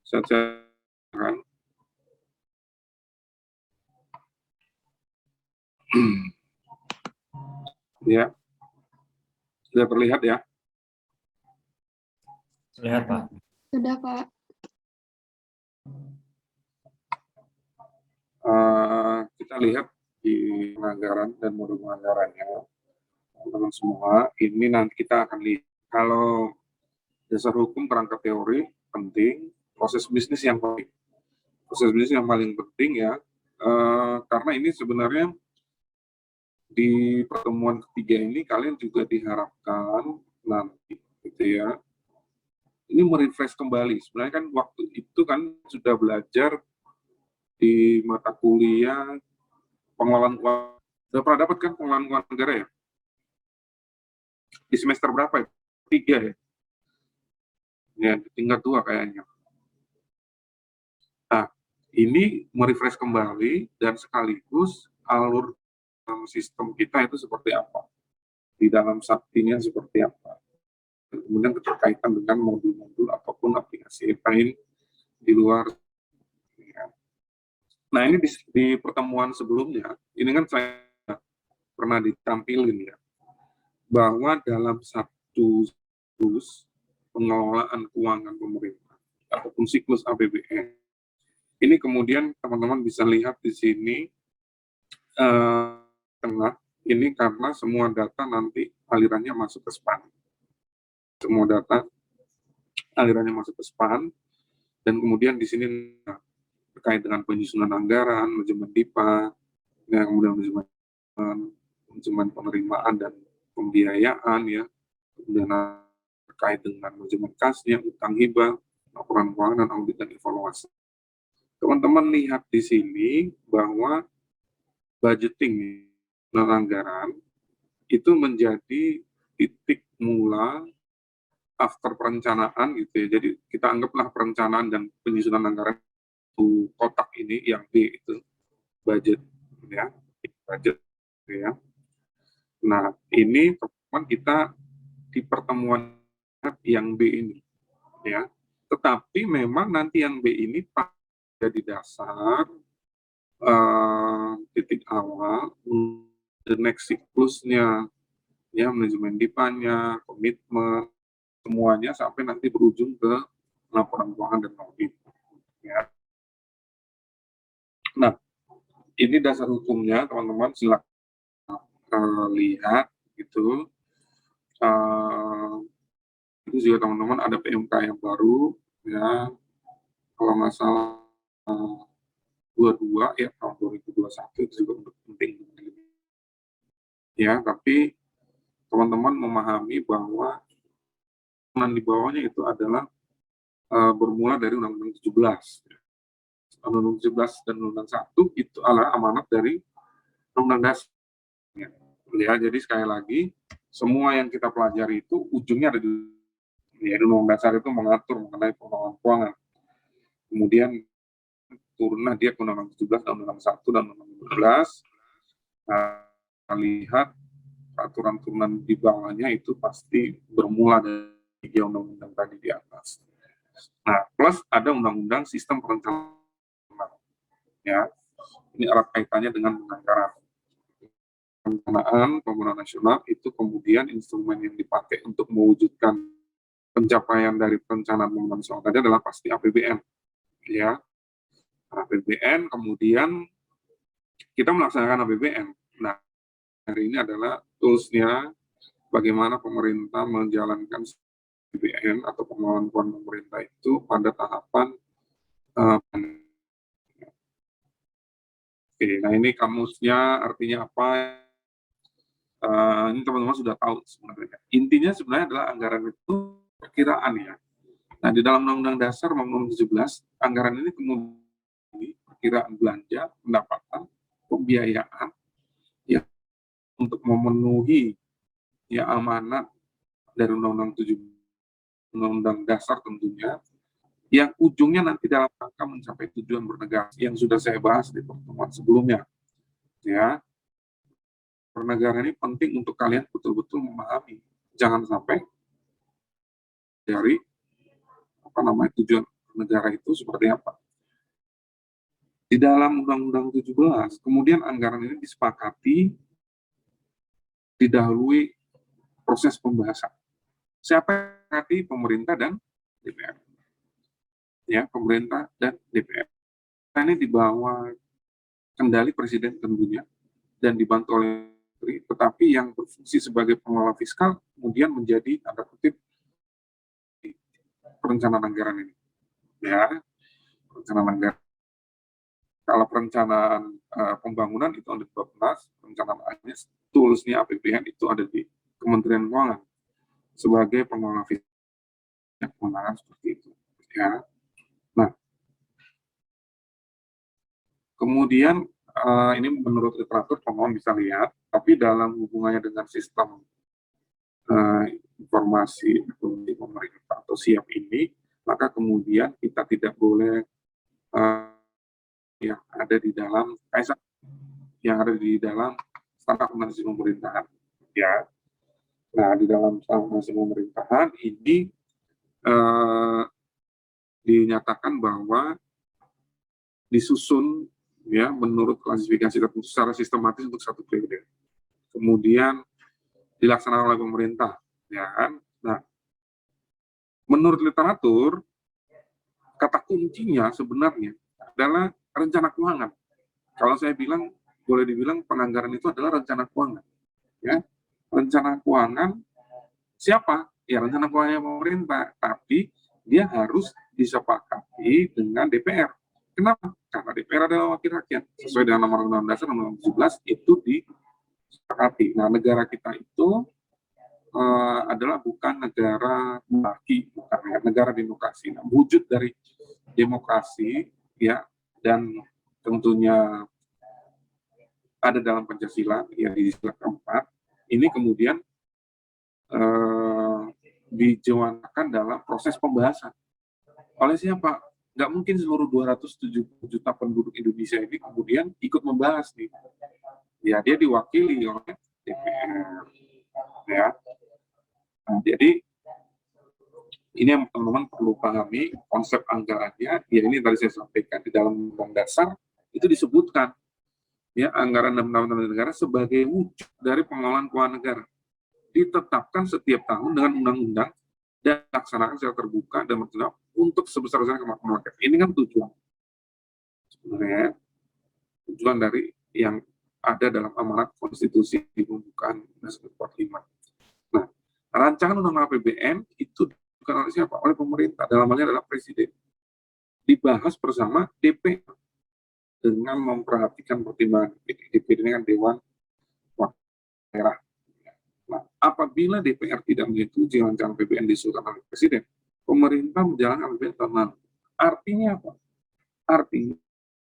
Saya kan. Ya, sudah terlihat ya? Terlihat, Pak. Sudah, Pak. Kita lihat di penganggaran dan modul penganggarannya, teman-teman semua. Ini nanti kita akan lihat kalau dasar hukum kerangka teori penting, proses bisnis yang penting. Proses bisnis yang paling penting ya, karena ini sebenarnya di pertemuan ketiga ini kalian juga diharapkan nanti gitu ya, ini merefresh kembali. Sebenarnya kan waktu itu kan sudah belajar di mata kuliah pengelolaan keuangan. Sudah pernah dapat kan pengelolaan keuangan negara ya? Di semester berapa ya? 3 ya? Ya, di tingkat 2 kayaknya. Nah, ini merefresh kembali dan sekaligus alur sistem kita itu seperti apa? Di dalam saktinya seperti apa? Dan kemudian keterkaitan dengan modul-modul ataupun aplikasi lain di luar. Ya. Nah, ini di pertemuan sebelumnya, ini kan saya pernah ditampilin ya, bahwa dalam satu siklus pengelolaan keuangan pemerintah ataupun siklus APBN, ini kemudian teman-teman bisa lihat di sini tengah, ini karena semua data nanti alirannya masuk ke SPAN. Semua data alirannya masuk ke SPAN, dan kemudian di sini terkait dengan penyusunan anggaran, manajemen DIPA, kemudian manajemen penerimaan dan pembiayaan ya, kemudian terkait dengan manajemen kasnya, utang hibah, laporan keuangan dan audit dan evaluasi. Teman-teman lihat di sini bahwa budgeting dan anggaran itu menjadi titik mula after perencanaan gitu ya. Jadi kita anggaplah perencanaan dan penyusunan anggaran itu kotak ini yang B itu budget ya, budget ya. Nah, ini teman kita di pertemuan yang B ini ya. Tetapi memang nanti yang B ini jadi dasar titik awal the next siklusnya ya, manajemen DIPA-nya, komitmen semuanya sampai nanti berujung ke laporan keuangan dan audit ya. Nah, ini dasar hukumnya teman-teman, silakan lihat gitu. Itu juga teman-teman ada PMK yang baru ya, kalau nggak salah 22 ya, tahun 2021 itu juga penting ya. Tapi teman-teman memahami bahwa di bawahnya itu adalah bermula dari Undang-Undang 17. Undang-Undang 17 dan Undang-Undang 1 itu adalah amanat dari Undang-Undang Dasar. Ya, jadi sekali lagi, semua yang kita pelajari itu ujungnya ada di Undang-Undang Dasar, itu mengatur mengenai pengelolaan keuangan. Kemudian turunlah dia ke Undang-Undang 17 dan Undang-Undang 1 dan Undang-Undang 12. Nah, lihat aturan turunan di bawahnya itu pasti bermula dari 3 undang-undang tadi di atas. Nah, plus ada undang-undang sistem perencanaan ya. Ini erat kaitannya dengan penganggaran. Perencanaan pembangunan nasional itu kemudian instrumen yang dipakai untuk mewujudkan pencapaian dari perencanaan pembangunan nasional tadi adalah pasti APBN ya. APBN kemudian kita melaksanakan APBN. Nah, hari ini adalah tools-nya bagaimana pemerintah menjalankan APBN atau pengelolaan keuangan pemerintah itu pada tahapan Oke, nah ini kamusnya artinya apa? Ini teman-teman sudah tahu sebenarnya. Intinya sebenarnya adalah anggaran itu perkiraan ya. Nah, di dalam Undang-Undang Dasar Nomor 17, anggaran ini kemudian perkiraan belanja, pendapatan, pembiayaan ya, untuk memenuhi ya amanat dari Undang-Undang 17, Undang-Undang Dasar tentunya, yang ujungnya nanti dalam rangka mencapai tujuan bernegara yang sudah saya bahas di pertemuan sebelumnya. Ya, bernegara ini penting untuk kalian betul-betul memahami. Jangan sampai dari tujuan negara itu seperti apa. Di dalam Undang-Undang 17, kemudian anggaran ini disepakati, didahului proses pembahasan. Siapa yang disepakati? Pemerintah dan DPR. Ya, pemerintah dan DPR. Ini di bawah kendali Presiden tentunya dan dibantu oleh Menteri, tetapi yang berfungsi sebagai pengelola fiskal kemudian menjadi tanda kutip perencanaan anggaran ini. Ya, perencanaan anggaran. Kalau perencanaan pembangunan itu ada 12, perencanaan toolsnya APBN itu ada di Kementerian Keuangan sebagai pengelola fiskal kewenangan seperti itu. Ya. Nah, kemudian ini menurut literatur pemohon bisa lihat, tapi dalam hubungannya dengan sistem informasi ekonomi pemerintah atau SIAP ini, maka kemudian kita tidak boleh yang ada di dalam standar akuntansi pemerintahan. Ya. Nah, di dalam standar akuntansi pemerintahan ini dinyatakan bahwa disusun ya menurut klasifikasi tertentu secara sistematis untuk satu periode. Kemudian dilaksanakan oleh pemerintah, ya kan? Nah, menurut literatur kata kuncinya sebenarnya adalah rencana keuangan. Kalau saya bilang, boleh dibilang penganggaran itu adalah rencana keuangan. Ya, rencana keuangan siapa? Ya, rencana keuangan pemerintah, tapi dia harus disepakati dengan DPR. Kenapa? Karena DPR adalah wakil rakyat. Sesuai dengan nomor Undang-Undang Dasar nomor 17 itu disepakati. Nah, negara kita itu adalah bukan negara monarki, bukan negara demokrasi. Nah, wujud dari demokrasi ya dan tentunya ada dalam Pancasila ya di sila keempat ini kemudian dijawankan dalam proses pembahasan oleh siapa? Nggak mungkin seluruh 270 juta penduduk Indonesia ini kemudian ikut membahas nih. Ya, dia diwakili oleh DPR. Ya. Nah, jadi ini yang teman-teman perlu pahami konsep anggarannya. Ya, ini tadi saya sampaikan di dalam Undang Dasar itu disebutkan ya anggaran dan pendapatan negara sebagai wujud dari pengelolaan keuangan negara. Ditetapkan setiap tahun dengan undang-undang dan dilaksanakan secara terbuka dan bertanggung jawab untuk sebesar-besarnya kemakmuran rakyat. Ini kan tujuan sebenarnya tujuan dari yang ada dalam amanat konstitusi di pembukaan 1945. Nah, rancangan undang-undang APBN itu bukan oleh siapa? Oleh pemerintah, dalam halnya adalah Presiden. Dibahas bersama DPR dengan memperhatikan pertimbangan DPR ini kan Dewan Wakil Daerah. Nah, apabila DPR tidak menyetujui rancangan APBN diusulkan oleh Presiden, pemerintah menjalankan APBN tahun lalu. Artinya apa? Artinya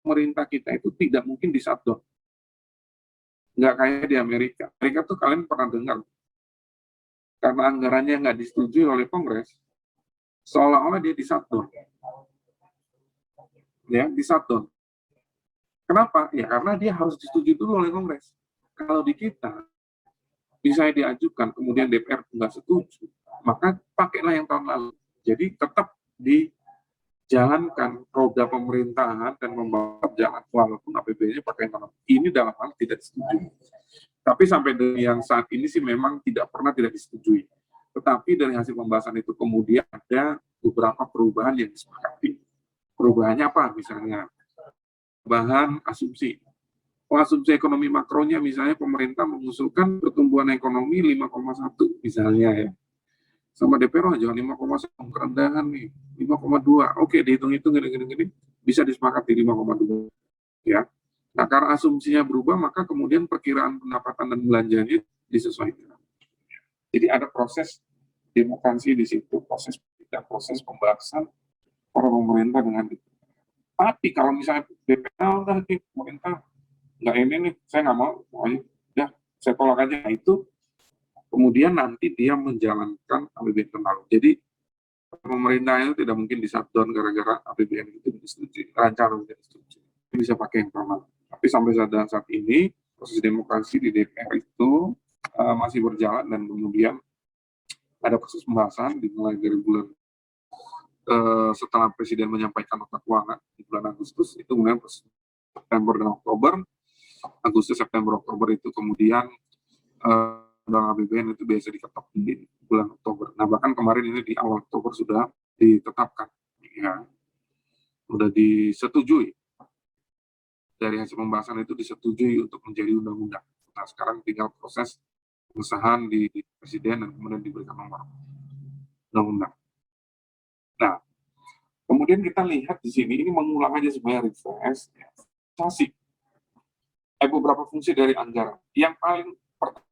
pemerintah kita itu tidak mungkin di-shutdown. Nggak kayak di Amerika. Amerika tuh kalian pernah dengar, karena anggarannya nggak disetujui oleh Kongres, seolah-olah dia di-shutdown. Ya, di-shutdown. Kenapa? Ya karena dia harus disetujui dulu oleh Kongres. Kalau di kita, misalnya diajukan, kemudian DPR nggak setuju, maka pakailah yang tahun lalu. Jadi tetap dijalankan roda pemerintahan dan membawa jalan walaupun APBN-nya pakai yang tahun lalu. Ini dalam hal tidak disetujui. Tapi sampai dengan yang saat ini sih memang tidak disetujui. Tetapi dari hasil pembahasan itu kemudian ada beberapa perubahan yang disepakati. Perubahannya apa? Misalnya perubahan asumsi. Asumsi ekonomi makronya misalnya pemerintah mengusulkan pertumbuhan ekonomi 5,1 misalnya ya. Sama DPR aja 5,1 kerendahan nih, 5,2. Oke, dihitung-hitung gini bisa disepakati 5,2 ya. Nah, karena asumsinya berubah maka kemudian perkiraan pendapatan dan belanjanya disesuaikan. Jadi ada proses demokrasi di situ, proses pembahasan para pemerintah dengan itu. Tapi kalau misalnya DPR udah pemerintah nggak ini nih, saya nggak mau, pokoknya ya saya tolak aja. Nah, itu kemudian nanti dia menjalankan APBN tahun lalu. Jadi pemerintah itu tidak mungkin di-shutdown gara-gara APBN itu disetujui, rancangan tidak disetujui. Bisa pakai yang permanen. Tapi sampai saat ini proses demokrasi di DPR itu masih berjalan dan kemudian ada proses pembahasan dimulai dari bulan setelah Presiden menyampaikan nota keuangan di bulan Agustus, itu kemudian September dan Oktober, Agustus, September, Oktober itu kemudian undang APBN itu biasa diketok di bulan Oktober. Nah, bahkan kemarin ini di awal Oktober sudah ditetapkan, ya, sudah disetujui. Dari hasil pembahasan itu disetujui untuk menjadi undang-undang. Nah, sekarang tinggal proses pengesahan di Presiden dan kemudian diberikan nomor undang-undang. Nah, kemudian kita lihat di sini, ini mengulang aja sebenarnya refresh, beberapa fungsi dari anggaran. Yang paling pertama,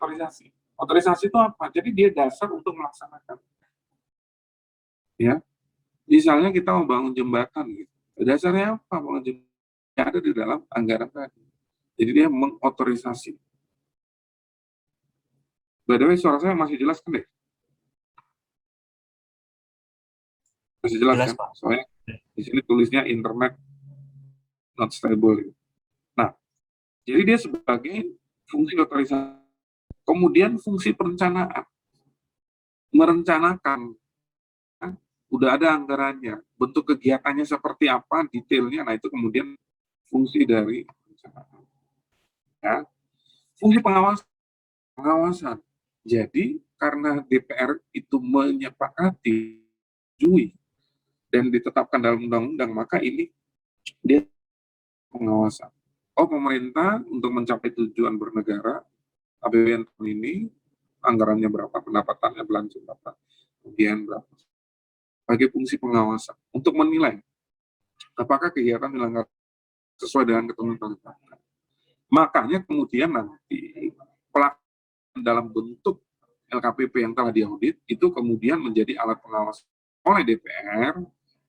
otorisasi. Otorisasi itu apa? Jadi dia dasar untuk melaksanakan. Ya, misalnya kita mau bangun jembatan, gitu. Dasarnya apa? Bangun jembatan yang ada di dalam anggaran tadi. Jadi dia mengotorisasi. By the way, suara saya masih jelas kan deh? Masih jelas kan? Pak. Soalnya di sini tulisnya internet not stable. Nah, jadi dia sebagai fungsi otorisasi. Kemudian fungsi perencanaan. Merencanakan. Kan? Udah ada anggarannya. Bentuk kegiatannya seperti apa, detailnya. Nah, itu kemudian fungsi dari perencanaan. Ya. Fungsi pengawasan. Jadi, karena DPR itu menyepakati dan ditetapkan dalam undang-undang, maka ini dia pengawasan. Oh, pemerintah untuk mencapai tujuan bernegara, APBN tahun ini, anggarannya berapa, pendapatannya belanja berapa, kemudian berapa. Sebagai fungsi pengawasan, untuk menilai apakah kegiatan dilanggar sesuai dengan ketentuan. Makanya kemudian nanti pelaksanaan dalam bentuk LKPP yang telah diaudit, itu kemudian menjadi alat pengawas oleh DPR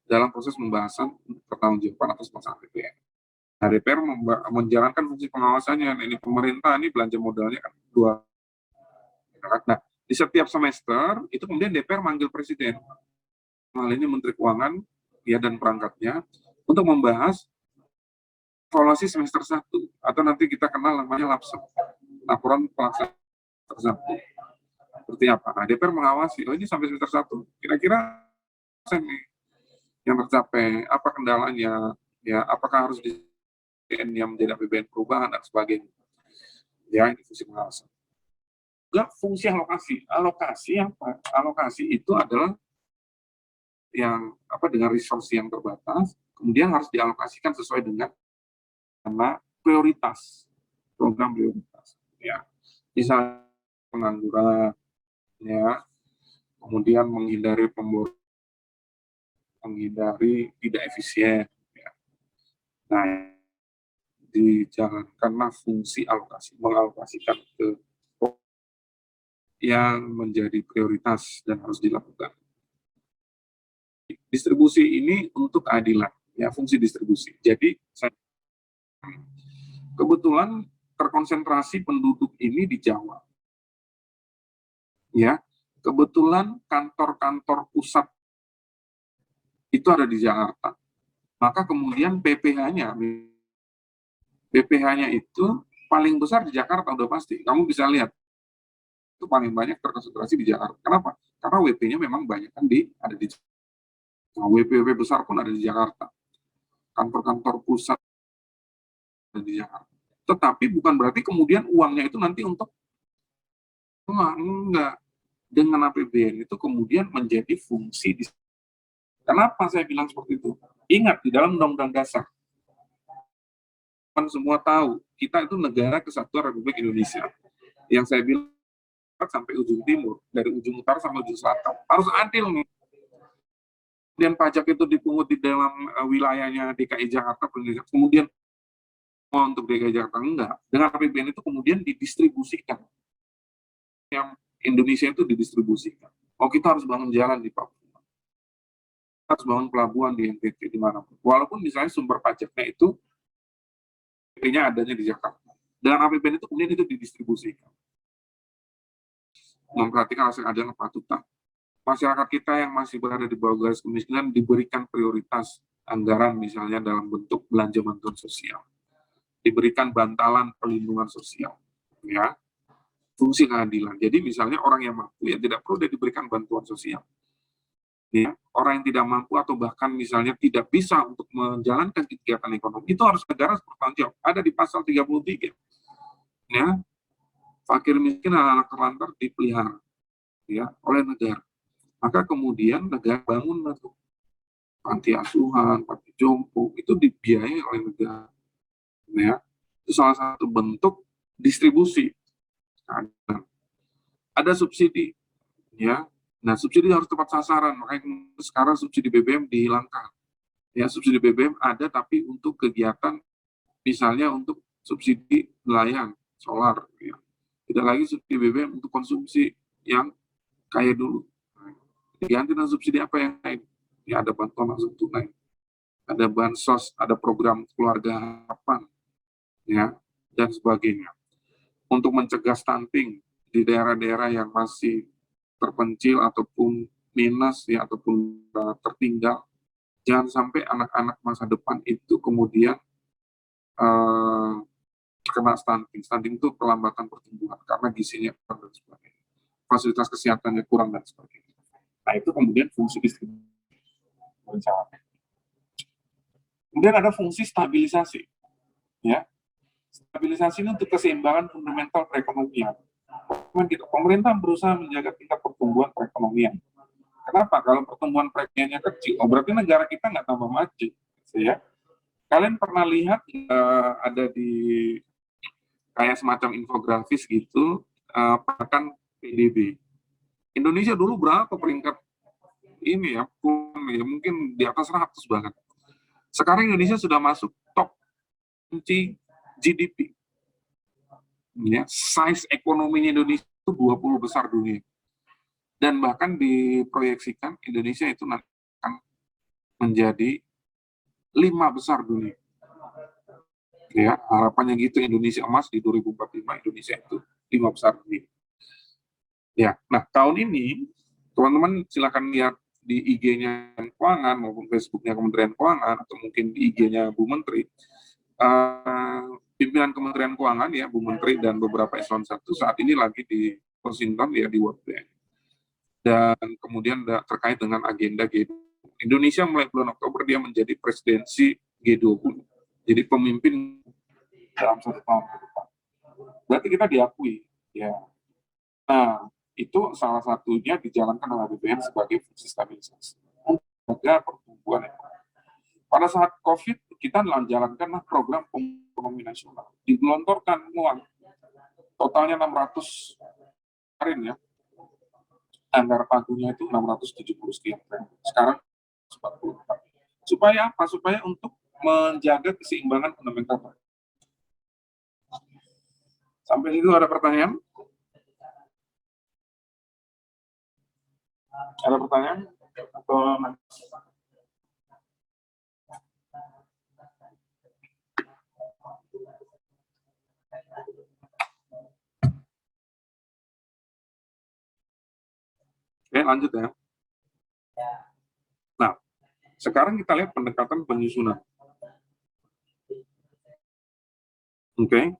dalam proses pembahasan pertanggungjawaban atas masalah APBN. Nah, DPR menjalankan fungsi pengawasannya. Nah, ini pemerintah ini belanja modalnya kan 2. Nah, di setiap semester itu kemudian DPR manggil Presiden, hal ini Menteri Keuangan ya dan perangkatnya, untuk membahas evaluasi semester 1 atau nanti kita kenal namanya LAPSEM, laporan pelaksanaan semester 1. Seperti apa? Nah, DPR mengawasi, oh ini sampai semester 1 kira-kira yang tercapai, apa kendalanya, ya apakah harus di yang menjadi APBN perubahan dan sebagainya. Ya, ini fungsi pengawasan. Juga fungsi alokasi. Alokasi apa? Alokasi itu adalah yang dengan resource yang terbatas, kemudian harus dialokasikan sesuai dengan prioritas, program prioritas. Ya, misalnya pengangguran, ya, kemudian menghindari pemborosan, menghindari tidak efisien. Ya. Nah, dijalankanlah fungsi alokasi, mengalokasikan ke yang menjadi prioritas dan harus dilakukan. Distribusi ini untuk keadilan, ya, fungsi distribusi. Jadi kebetulan terkonsentrasi penduduk ini di Jawa. Ya, kebetulan kantor-kantor pusat itu ada di Jakarta. Maka kemudian BPH-nya itu paling besar di Jakarta, udah pasti. Kamu bisa lihat itu paling banyak terkonsentrasi di Jakarta. Kenapa? Karena WP-nya memang banyak kan ada di Jakarta. Nah, WP besar pun ada di Jakarta. Kantor-kantor pusat ada di Jakarta. Tetapi bukan berarti kemudian uangnya itu nanti untuk enggak. Dengan APBN itu kemudian menjadi fungsi. Kenapa saya bilang seperti itu? Ingat, di dalam Undang-Undang Dasar, kan semua tahu, kita itu negara kesatuan Republik Indonesia. Yang saya bilang sampai ujung timur, dari ujung utara sampai ujung selatan. Harus adil nih. Kemudian pajak itu dipungut di dalam wilayahnya DKI Jakarta, kemudian untuk DKI Jakarta enggak. Dengan APBN itu kemudian didistribusikan. Yang Indonesia itu didistribusikan. Oh, kita harus bangun jalan di Papua. Kita harus bangun pelabuhan di NTT, dimanapun. Walaupun misalnya sumber pajaknya itu adanya di Jakarta. Dengan APBN itu kemudian itu didistribusikan. Memperhatikan hasil adil kepatutan. Masyarakat kita yang masih berada di bawah garis kemiskinan diberikan prioritas anggaran misalnya dalam bentuk belanja bantuan sosial. Diberikan bantalan perlindungan sosial. Ya. Fungsi keadilan. Jadi misalnya orang yang mampu ya tidak perlu diberikan bantuan sosial. ya, orang yang tidak mampu atau bahkan misalnya tidak bisa untuk menjalankan kegiatan ekonomi, itu harus negara bertanggung jawab. Ada di pasal 33. Ya, fakir miskin anak-anak terlantar dipelihara ya oleh negara. Maka kemudian negara bangun panti asuhan, panti jompo, itu dibiayai oleh negara. Ya, itu salah satu bentuk distribusi. Ada subsidi, ya. Nah, subsidi harus tepat sasaran. Makanya sekarang subsidi BBM dihilangkan. Ya, subsidi BBM ada tapi untuk kegiatan, misalnya untuk subsidi nelayan, solar. Ya. Tidak lagi subsidi BBM untuk konsumsi yang kayak dulu. Diganti dengan subsidi apa yang lain? Ya, ada bantuan langsung tunai, ada bansos, ada program keluarga harapan, ya, dan sebagainya. Untuk mencegah stunting di daerah-daerah yang masih terpencil ataupun minus ya ataupun tertinggal, jangan sampai anak-anak masa depan itu kemudian terkena stunting. Stunting itu perlambatan pertumbuhan karena gizinya kurang dan sebagainya. Fasilitas kesehatannya kurang dan sebagainya. Nah, itu kemudian fungsi distribusi. Kemudian ada fungsi stabilisasi. Ya. Stabilisasi ini untuk keseimbangan fundamental perekonomian. Pemerintah berusaha menjaga tingkat pertumbuhan perekonomian. Kenapa? Kalau pertumbuhan perekonomiannya kecil, berarti negara kita nggak tambah maju. Ya. Kalian pernah lihat ada di kayak semacam infografis gitu, bahkan PDB. Indonesia dulu berapa peringkat ini ya, mungkin di atas 100 banget. Sekarang Indonesia sudah masuk top kunci GDP. Ya, size ekonominya Indonesia itu 20 besar dunia. Dan bahkan diproyeksikan Indonesia itu nanti akan menjadi 5 besar dunia. Ya, harapannya gitu, Indonesia emas di 2045, Indonesia itu 5 besar dunia. Ya, nah tahun ini teman-teman silakan lihat di IG-nya Keuangan maupun Facebook-nya Kementerian Keuangan atau mungkin di IG-nya Bu Menteri. Pimpinan Kementerian Keuangan ya, Bu Menteri dan beberapa eselon 1 saat ini lagi di Washington ya, di World Bank. Dan kemudian terkait dengan agenda G20. Indonesia mulai bulan Oktober dia menjadi presidensi G20. Jadi pemimpin dalam 1 tahun ke depan. Berarti kita diakui ya. Nah, itu salah satunya dijalankan oleh BPN sebagai fungsi stabilisasi untuk menjaga pertumbuhan ekonomi. Pada saat COVID, kita menjalankan program ekonomi nasional. Digelontorkan uang, totalnya 600 kemarin ya. Anggaran pagunya itu 670 sekian. Sekarang 44. Supaya apa? Supaya untuk menjaga keseimbangan fundamental. Sampai itu ada pertanyaan? Ada pertanyaan? Atau oke, lanjut ya. Nah, sekarang kita lihat pendekatan penyusunan. Oke.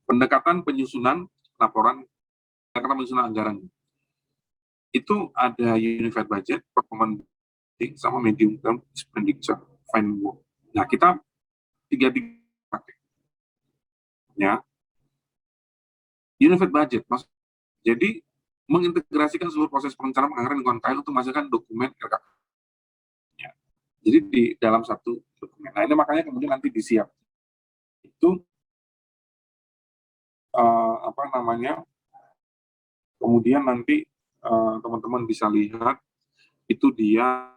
Pendekatan penyusunan laporan, pendekatan penyusunan anggaran. Itu ada unified budget, performance sama medium term expenditure framework. Nah, kita tiga pakai. Ya. Unified budget, jadi mengintegrasikan seluruh proses perencanaan anggaran lingkungan KL untuk menghasilkan dokumen RKK. Ya. Jadi di dalam satu dokumen. Nah, ini makanya kemudian nanti disiap. Itu apa namanya? Kemudian nanti teman-teman bisa lihat itu dia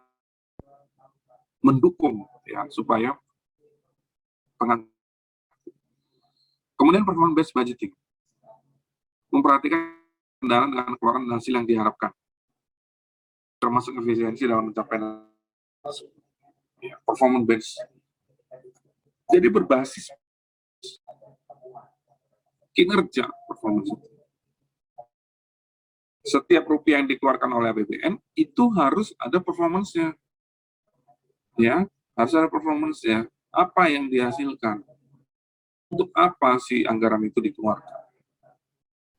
mendukung ya supaya kemudian performance based budgeting memperhatikan kendaraan dengan keluaran dan hasil yang diharapkan termasuk efisiensi dalam mencapai ya, performance based. Jadi berbasis kinerja performance. Setiap rupiah yang dikeluarkan oleh APBN itu harus ada performance-nya. Ya, harus ada performance-nya. Apa yang dihasilkan? Untuk apa sih anggaran itu dikeluarkan?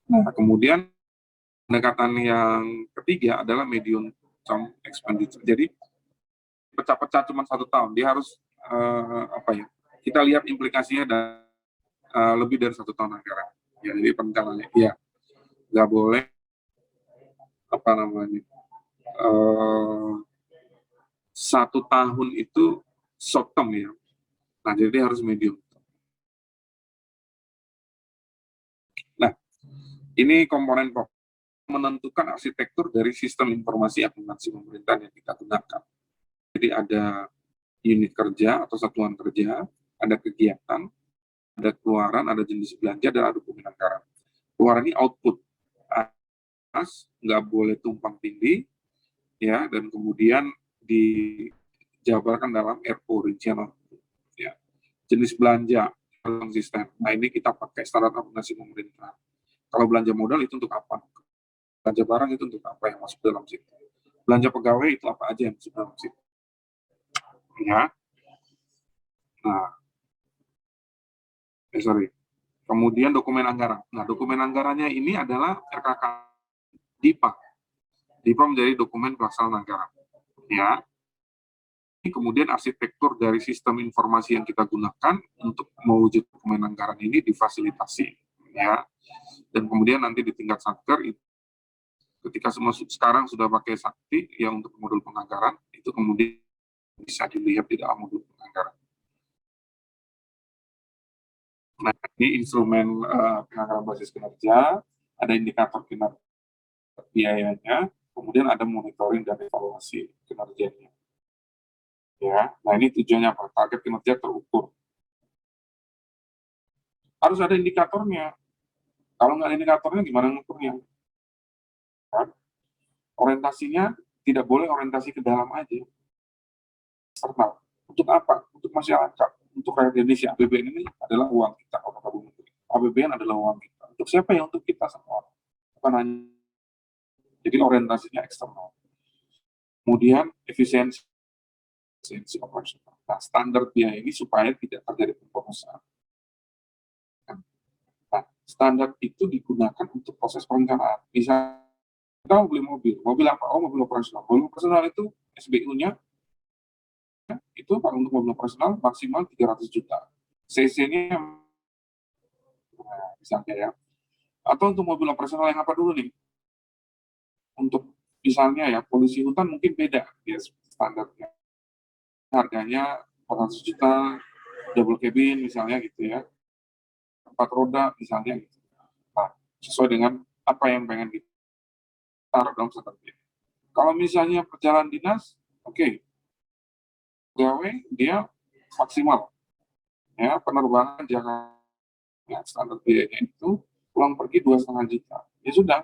Nah, kemudian pendekatan yang ketiga adalah medium some expenditure. Jadi pecah-pecah cuma 1 tahun, dia harus kita lihat implikasinya dan lebih dari 1 tahun anggaran. Ya, jadi perencanaannya, ya nggak boleh uh, 1 tahun itu short term ya. Nah, jadi harus medium. Nah, ini komponen menentukan arsitektur dari sistem informasi akuntansi pemerintahan yang kita gunakan. Jadi ada unit kerja atau satuan kerja, ada kegiatan, ada keluaran, ada jenis belanja, dan ada dokumen anggaran. Keluaran ini output, nggak boleh tumpang tindih, ya, dan kemudian dijabarkan dalam RO, rincian output. Ya. Jenis belanja konsisten. Nah, ini kita pakai standar akuntansi pemerintah. Kalau belanja modal itu untuk apa? Belanja barang itu untuk apa yang masuk dalam situ? Belanja pegawai itu apa aja yang masuk dalam situ? Ya. Nah, kemudian dokumen anggaran. Nah, dokumen anggarannya ini adalah RKK DIPA. DIPA menjadi dokumen pelaksanaan anggaran. Ya. Kemudian arsitektur dari sistem informasi yang kita gunakan untuk mewujud dokumen anggaran ini difasilitasi. Ya. Dan kemudian nanti di tingkat satker, ketika semua sekarang sudah pakai Sakti yang untuk modul penganggaran, itu kemudian bisa dilihat di dalam modul penganggaran. Nah, ini instrumen penganggaran basis kinerja, ada indikator kinerja biayanya, kemudian ada monitoring dan evaluasi kinerjanya. Ya, nah ini tujuannya apa? Target kinerja terukur. Harus ada indikatornya. Kalau nggak ada indikatornya, gimana ngukurnya? Kan? Orientasinya tidak boleh orientasi ke dalam aja. Eksternal. Untuk apa? Untuk masyarakat. Untuk rakyat Indonesia. APBN ini adalah uang kita. APBN adalah uang kita. Untuk siapa ya? Untuk kita semua. Bukan hanya. Jadi orientasinya eksternal. Kemudian efisiensi operasional. Nah, standar biaya ini supaya tidak terjadi pemborosan. Nah, standar itu digunakan untuk proses perencanaan. Bisa kita mau beli mobil apa? Oh, mobil operasional. Mobil operasional itu SBU-nya itu kalau untuk mobil operasional maksimal 300 juta. CC-nya misalnya ya. Atau untuk mobil operasional yang apa dulu nih? Untuk misalnya ya, polisi hutan mungkin beda ya standarnya. Harganya 400 juta, double cabin misalnya gitu ya. 4 roda misalnya gitu. Nah, sesuai dengan apa yang pengen kita taruh dalam standarnya. Kalau misalnya perjalanan dinas, oke. Pegawai dia maksimal. Ya, penerbangan Jakarta ya, standar biayanya itu pulang pergi 2,5 juta. Ya sudah,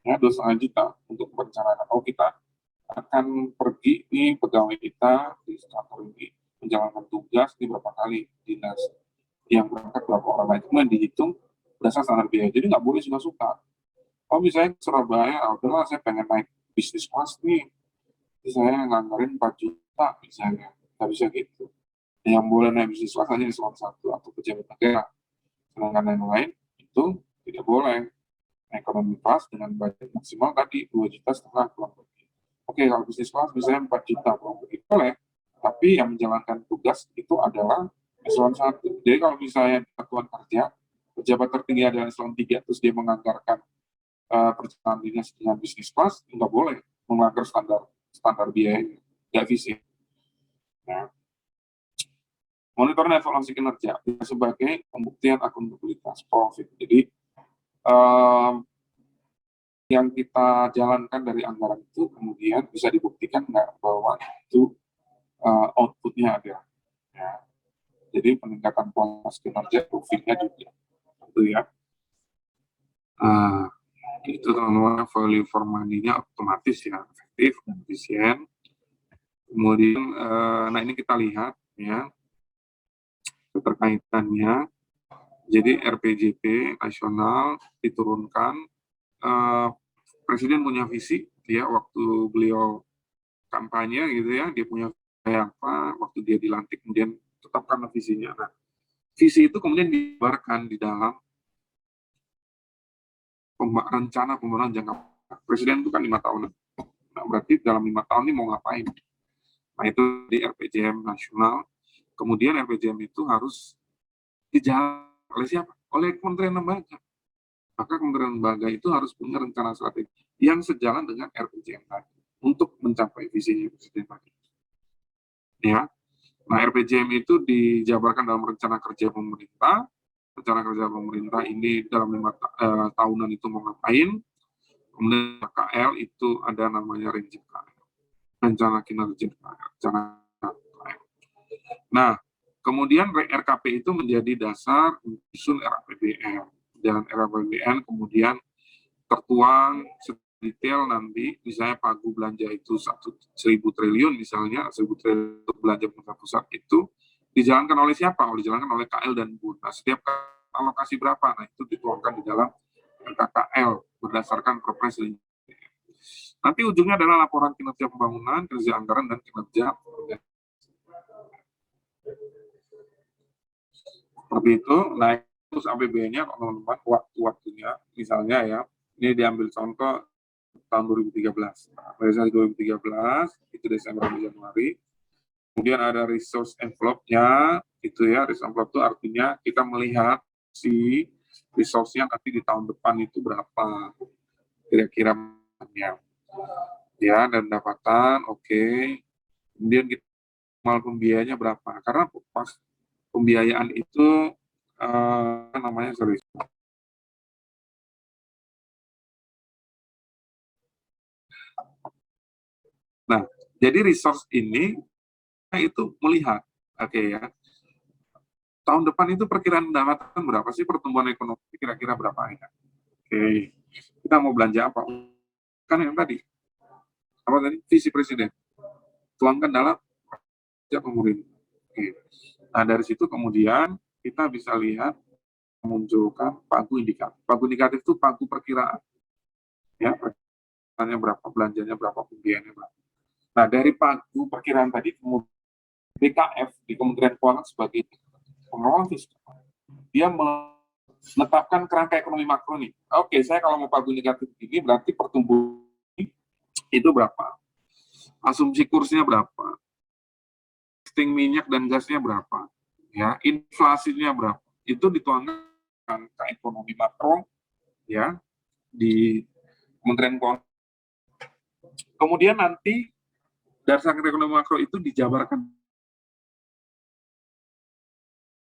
ya 2,5 juta untuk merencanakan. Oh, kita akan pergi nih pegawai kita di kantor ini menjalankan tugas di berapa kali dinas yang berangkat berapa orang lain, kemudian dihitung berdasarkan standar biaya. Jadi nggak boleh suka-suka. Oh, misalnya ke Surabaya, udahlah saya pengen naik bisnis kelas nih, jadi saya nganggarin 4 juta misalnya, nggak bisa gitu. Yang boleh naik bisnis kelas hanya eselon 1 atau pejabat negara. Sedangkan yang lain itu tidak boleh. Ekonomi kelas dengan budget maksimal tadi 2,5 juta pulang pergi. Oke, kalau bisnis kelas misalnya 4 juta pulang pergi boleh, tapi yang menjalankan tugas itu adalah eselon 1. Jadi kalau misalnya satuan kerja, pejabat tertinggi adalah eselon 3, terus dia menganggarkan perjalanan dinas dengan bisnis kelas, nggak boleh melanggar standar biaya, nggak visi. Nah, monitoring evaluasi kinerja sebagai pembuktian akuntabilitas profit. Jadi yang kita jalankan dari anggaran itu kemudian bisa dibuktikan nggak bahwa itu outputnya ada. Ya. Jadi peningkatan kualitas kinerja, profitnya juga. Itu ya. Itu namanya value for money-nya otomatis ya, efektif dan efisien. Kemudian, nah ini kita lihat ya keterkaitannya. Jadi RPJP nasional diturunkan, Presiden punya visi ya waktu beliau kampanye gitu ya, dia punya kayak apa waktu dia dilantik, kemudian tetapkan visinya. Nah, visi itu kemudian disebarkan di dalam rencana pembangunan jangka Presiden itu kan 5 tahun. Nah, berarti dalam 5 tahun ini mau ngapain. Nah itu di RPJM nasional. Kemudian RPJM itu harus dijalankan oleh siapa? Oleh Kementerian Lembaga. Maka Kementerian Lembaga itu harus punya rencana strategi yang sejalan dengan RPJM tadi untuk mencapai visi presiden tadi. Ya, nah RPJM itu dijabarkan dalam rencana kerja pemerintah. Rencana kerja pemerintah ini dalam 5 tahunan itu mau ngapain. Kemudian KL itu ada namanya rencana kinerja rencana KL. Nah, kemudian RKP itu menjadi dasar menyusun RAPBN, dan RAPBN kemudian tertuang detail nanti, misalnya pagu belanja itu 1.000 triliun misalnya, 1.000 triliun untuk belanja pemerintah pusat itu dijalankan oleh siapa? Dijalankan oleh KL dan BUN. Nah, setiap alokasi berapa? Nah, itu dituangkan di dalam RKKL berdasarkan Perpres. Nanti ujungnya adalah laporan kinerja pembangunan, kinerja anggaran, dan kinerja seperti itu. Nah, terus APBN-nya teman-teman waktu-waktunya, misalnya ya, ini diambil contoh tahun 2013. Nah, pada saat 2013 itu Desember sampai Januari. Kemudian ada resource envelope-nya, itu ya, resource envelope itu artinya kita melihat si resource-nya nanti di tahun depan itu berapa kira-kira ya, dan pendapatan oke. Kemudian kita pembiayaannya berapa, karena pas pembiayaan itu namanya serius. Nah, jadi resource ini itu melihat, oke ya, tahun depan itu perkiraan pendapatan berapa sih, pertumbuhan ekonomi kira-kira berapa ya? Oke, kita mau belanja apa? Kan yang tadi, apa tadi? Visi presiden. Tuangkan dalam kerja pemerintah. Oke. Nah, dari situ kemudian kita bisa lihat memunculkan pagu indikatif. Pagu indikatif itu pagu perkiraan. Ya, perkiraannya berapa, belanjanya berapa, pembiayaannya berapa. Nah, dari pagu perkiraan tadi, kemudian BKF di Kementerian Keuangan sebagai pengelola fiskal, dia menetapkan kerangka ekonomi makro nih. Oke, saya kalau mau pagu negatif ini berarti pertumbuhan itu berapa, asumsi kursnya berapa, listing minyak dan gasnya berapa, ya, inflasinya berapa, itu dituangkan kerangka ekonomi makro, ya, di Kementerian Keuangan. Kemudian nanti dasar ekonomi makro itu dijabarkan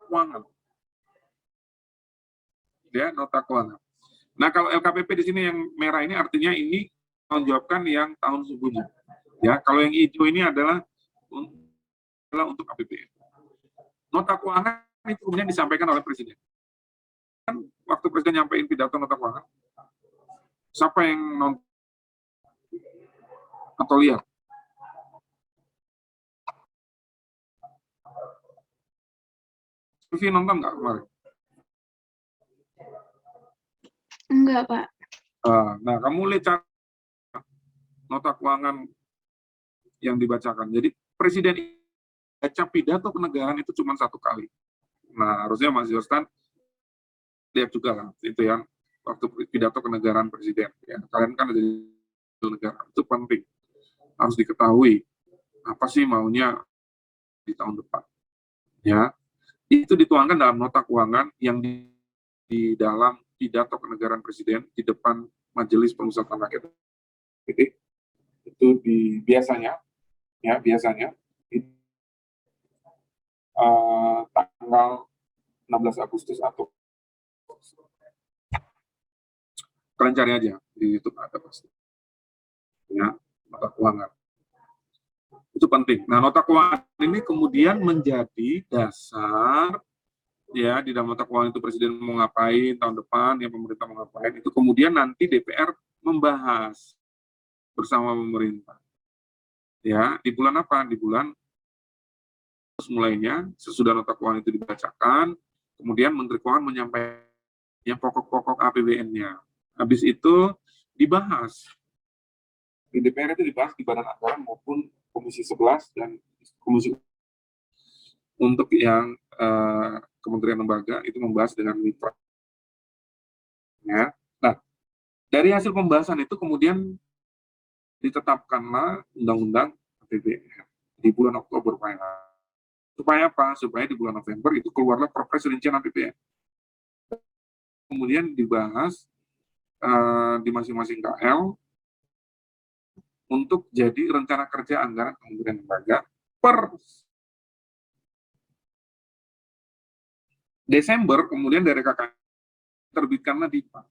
keuangan, ya, nota keuangan. Nah, kalau LKPP di sini yang merah ini artinya ini menjawabkan yang tahun sebelumnya. Ya, kalau yang hijau ini adalah untuk APBN. Nota keuangan itu kemudian disampaikan oleh Presiden. Kan waktu Presiden nyampein pidato nota keuangan, siapa yang nonton atau lihat? Vivi nonton nggak kemarin? Enggak, Pak. Nah, kamu lihat nota keuangan yang dibacakan. Jadi Presiden baca pidato kenegaraan itu cuma 1 kali. Nah, harusnya Mas Yostan lihat juga lah, itu yang waktu pidato kenegaraan Presiden. Ya, kalian kan ada di negara, itu penting. Harus diketahui apa sih maunya di tahun depan. Ya, itu dituangkan dalam nota keuangan yang di dalam pidato kenegaraan Presiden di depan Majelis Pemusatan Rakyat. Itu biasanya tanggal 16 Agustus atau kalian cari aja di YouTube ada pasti. Ya, nota keuangan. Itu penting. Nah, nota keuangan ini kemudian menjadi dasar, ya, di dalam nota keuangan itu Presiden mau ngapain tahun depan, ya, pemerintah mau ngapain, itu kemudian nanti DPR membahas bersama pemerintah. Ya, di bulan apa? Di bulan mulainya, sesudah nota keuangan itu dibacakan, kemudian Menteri Keuangan menyampaikan yang pokok-pokok APBN-nya. Habis itu dibahas. Di DPR itu dibahas di Badan Anggaran maupun Komisi 11 dan Komisi untuk yang Kementerian Lembaga itu membahas dengan mitra. Ya. Nah, dari hasil pembahasan itu kemudian ditetapkanlah undang-undang APBN di bulan Oktober, Pak. Supaya apa? Supaya di bulan November itu keluarlah Perpres rincian APBN. Kemudian dibahas di masing-masing KL untuk jadi rencana kerja anggaran kementerian lembaga per Desember, kemudian dari KKN terbitkanlah DIPA.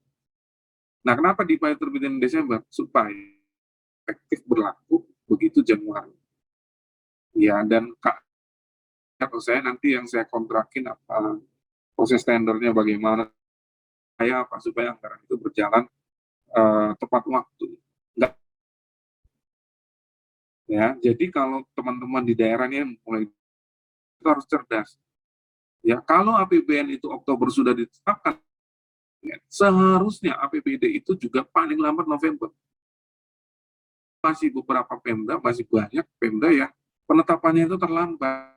Nah, kenapa DIPA terbitin Desember? Supaya efektif berlaku begitu Januari. Ya, dan atau saya nanti yang saya kontrakin apa proses tendernya bagaimana, supaya anggaran itu berjalan tepat waktu. Enggak. Ya, jadi kalau teman-teman di daerahnya mulai itu harus cerdas. Ya, kalau APBN itu Oktober sudah ditetapkan, ya, seharusnya APBD itu juga paling lambat November. Masih beberapa Pemda, masih banyak Pemda ya penetapannya itu terlambat.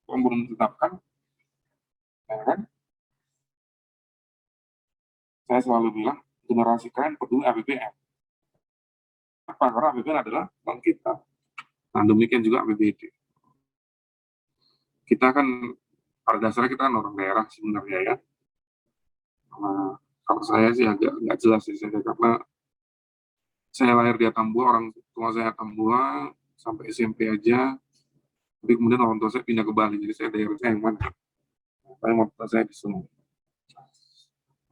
Belum ditetapkan, ya kan? Saya selalu bilang generasi kalian peduli APBN. Apa? Karena APBN adalah uang kita. Nah, demikian juga APBD. Kita kan pada dasarnya kita kan orang daerah sebenarnya ya. Nah, kalau saya sih agak nggak jelas sih, karena saya lahir di Atambua, orang tua saya Atambua sampai SMP aja, tapi kemudian orang tua saya pindah ke Bali, jadi saya daerah saya yang mana? Saya orang tua saya di Solo.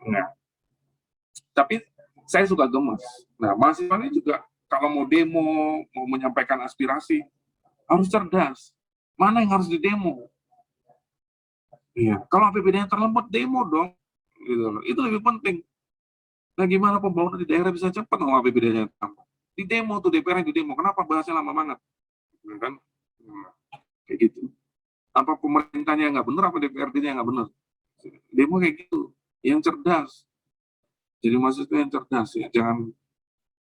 Nah, tapi saya suka gemas. Nah, mahasiswanya juga kalau mau demo, mau menyampaikan aspirasi, harus cerdas. Mana yang harus didemo? Iya, kalau APBD-nya terlambat, demo dong. Gitu loh. Itu lebih penting. Nah, gimana pembangunan di daerah bisa cepat kalau APBD-nya terlambat? Di demo tuh, DPR yang di demo. Kenapa bahasnya lama banget? Ya kan? Nah, kayak gitu. Apa pemerintahnya nggak benar, apa DPRD-nya nggak benar? Demo kayak gitu. Yang cerdas. Jadi maksudnya yang cerdas ya. Jangan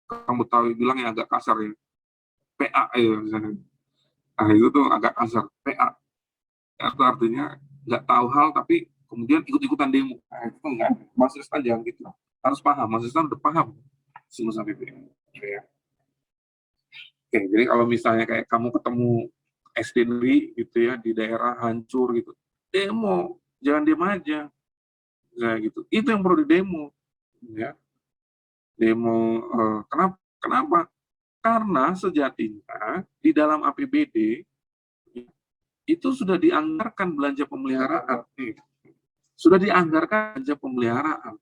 kamu Betawi bilang yang agak kasar ya. PA ya misalnya. Nah, itu tuh agak kasar. PA. Itu artinya nggak tahu hal tapi kemudian ikut-ikutan demo. Nah, itu enggak. Mahasiswa jangan gitu. Harus paham. Mahasiswa udah paham siklus APBN. Ya. Oke, jadi kalau misalnya kayak kamu ketemu SD negeri gitu ya di daerah hancur gitu, demo, jangan diem aja, gitu. Itu yang perlu didemo, ya. Demo, kenapa? Karena sejatinya di dalam APBD itu sudah dianggarkan belanja pemeliharaan, sudah dianggarkan belanja pemeliharaan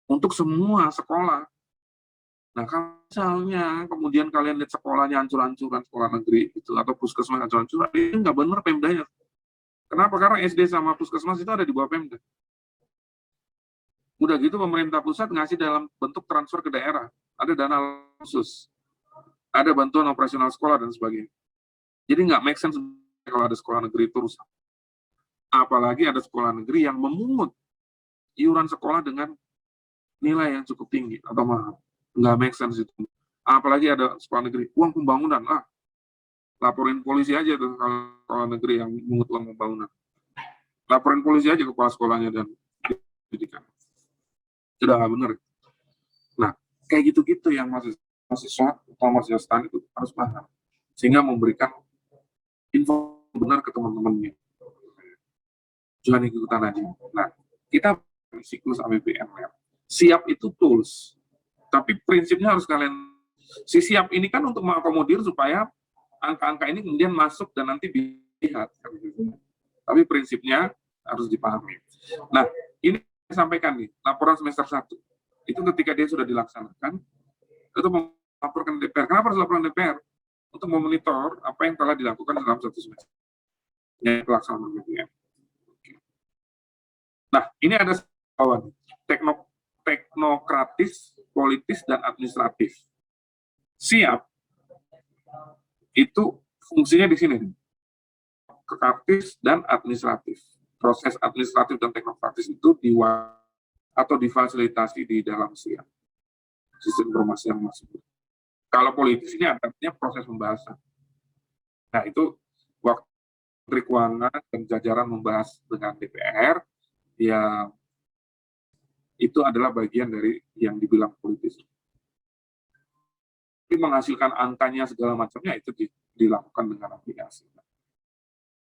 untuk semua sekolah. Nah, kalau misalnya kemudian kalian lihat sekolahnya hancur-hancuran, sekolah negeri itu atau puskesmas hancur-hancuran, itu nggak benar Pemdanya. Kenapa? Karena SD sama puskesmas itu ada di bawah Pemda. Udah gitu pemerintah pusat ngasih dalam bentuk transfer ke daerah. Ada dana khusus. Ada bantuan operasional sekolah dan sebagainya. Jadi nggak make sense kalau ada sekolah negeri itu rusak. Apalagi ada sekolah negeri yang memungut iuran sekolah dengan nilai yang cukup tinggi atau mahal. Nggak make sense itu. Apalagi ada sekolah negeri, uang pembangunan. Laporin polisi aja tuh kalau sekolah negeri yang mengut uang pembangunan. Laporin polisi aja kepala sekolahnya dan pendidikan. Sudah nggak benar. Nah, kayak gitu-gitu yang mahasiswa atau mahasiswa STAN itu harus paham. Sehingga memberikan info benar ke teman-temannya. Jangan ikutan aja. Nah, kita siklus APBN ya. Siap itu tools. Tapi prinsipnya harus kalian, si siap ini kan untuk mengakomodir supaya angka-angka ini kemudian masuk dan nanti dilihat. Tapi prinsipnya harus dipahami. Nah, ini saya sampaikan nih, laporan semester 1. Itu ketika dia sudah dilaksanakan, itu melaporkan DPR. Kenapa harus laporan DPR? Untuk memonitor apa yang telah dilakukan dalam satu semester. Yang pelaksanaan DPR. Nah, ini ada kawan, teknokratis, politis, dan administratif. Siap, itu fungsinya di sini. Teknokratis dan administratif. Proses administratif dan teknokratis itu atau difasilitasi di dalam siap. Sistem informasi yang masuk. Kalau politis ini artinya proses pembahasan. Nah, itu waktu Menteri Keuangan dan jajaran membahas dengan DPR, ya itu adalah bagian dari yang dibilang politis. Tapi menghasilkan angkanya segala macamnya itu dilakukan dengan aplikasi.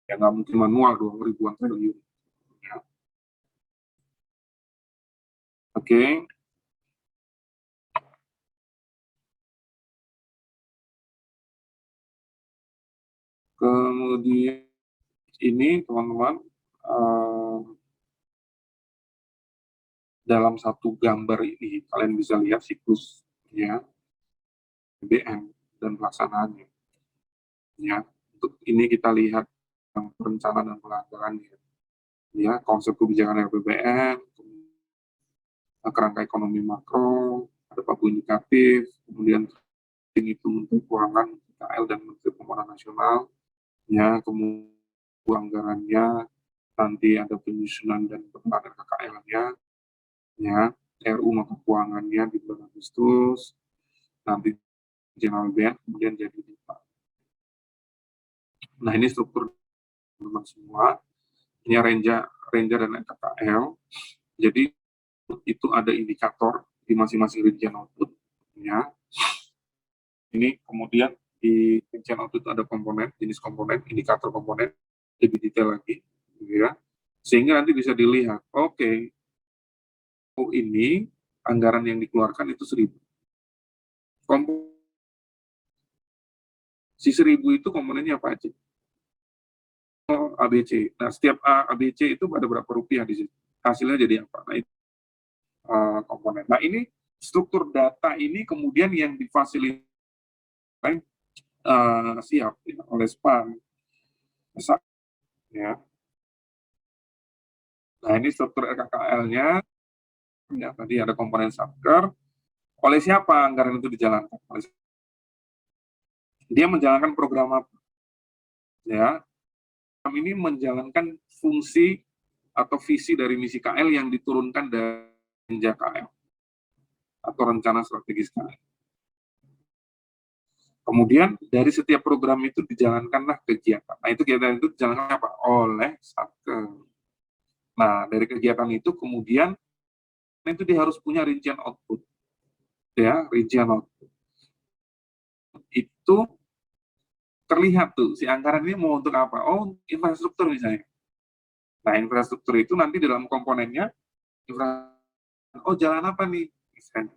Ya nggak mungkin manual dong, ribuan triliun. Ya. Oke. Kemudian ini teman-teman, dalam satu gambar ini kalian bisa lihat siklus ya BBM dan pelaksanaannya. Ya, untuk ini kita lihat perencanaan dan pelaksanaan ya, konsep kebijakan RPBN, kerangka ekonomi makro, ada pagu indikatif, kemudian itu Menteri Keuangan, KL dan Menteri Pembangunan Nasional, ya, kemudian anggarannya, nanti ada penyusunan dan penerapan KKL-nya, ya, RU mata keuangannya di bulan Agustus, nanti General BN, kemudian jadi DIPA. Nah, ini struktur teman semua, ini ranger dan KKL, jadi itu ada indikator di masing-masing rincian output, ya. Ini kemudian di rincian output itu ada komponen, jenis komponen, indikator komponen, lebih detail lagi, ya. Sehingga nanti bisa dilihat, oke, oh ini anggaran yang dikeluarkan itu 1.000. Si 1.000 itu komponennya apa aja? Oh, ABC. Nah, setiap ABC itu ada berapa rupiah di situ? Hasilnya jadi apa? Nah, itu komponen. Nah, ini struktur data ini kemudian yang difasilitasi siap ya, oleh SPAN. Ya. Nah, ini struktur RKKL-nya. Ya, tadi ada komponen satker. Oleh siapa anggaran itu dijalankan? Dia menjalankan program apa? Ya, ini menjalankan fungsi atau visi dari misi KL yang diturunkan dari KL atau rencana strategis KL. Kemudian dari setiap program itu dijalankanlah kegiatan. Nah, itu kegiatan itu dijalankan apa? Oleh satker. Nah, dari kegiatan itu kemudian itu dia harus punya rincian output. Ya, rincian output. Itu terlihat tuh si anggaran ini mau untuk apa? Oh, infrastruktur misalnya. Nah, infrastruktur itu nanti dalam komponennya oh, jalan apa nih? Misalnya.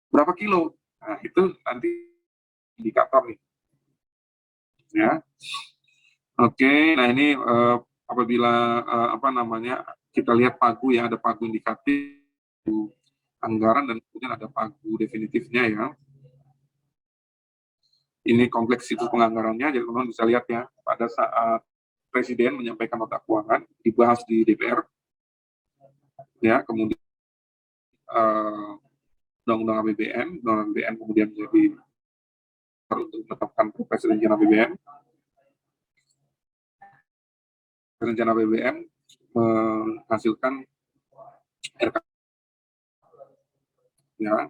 Berapa kilo? Nah, itu nanti indikator nih. Ya. Oke, nah ini apabila apa namanya kita lihat pagu ya, ada pagu indikatif, anggaran, dan kemudian ada pagu definitifnya ya. Ini kompleksitas penganggarannya, jadi teman-teman bisa lihat ya, pada saat Presiden menyampaikan nota keuangan, dibahas di DPR, ya, kemudian undang-undang APBN, kemudian menjadi untuk menetapkan Presiden rencana APBN. Rencana APBN menghasilkan RK, ya,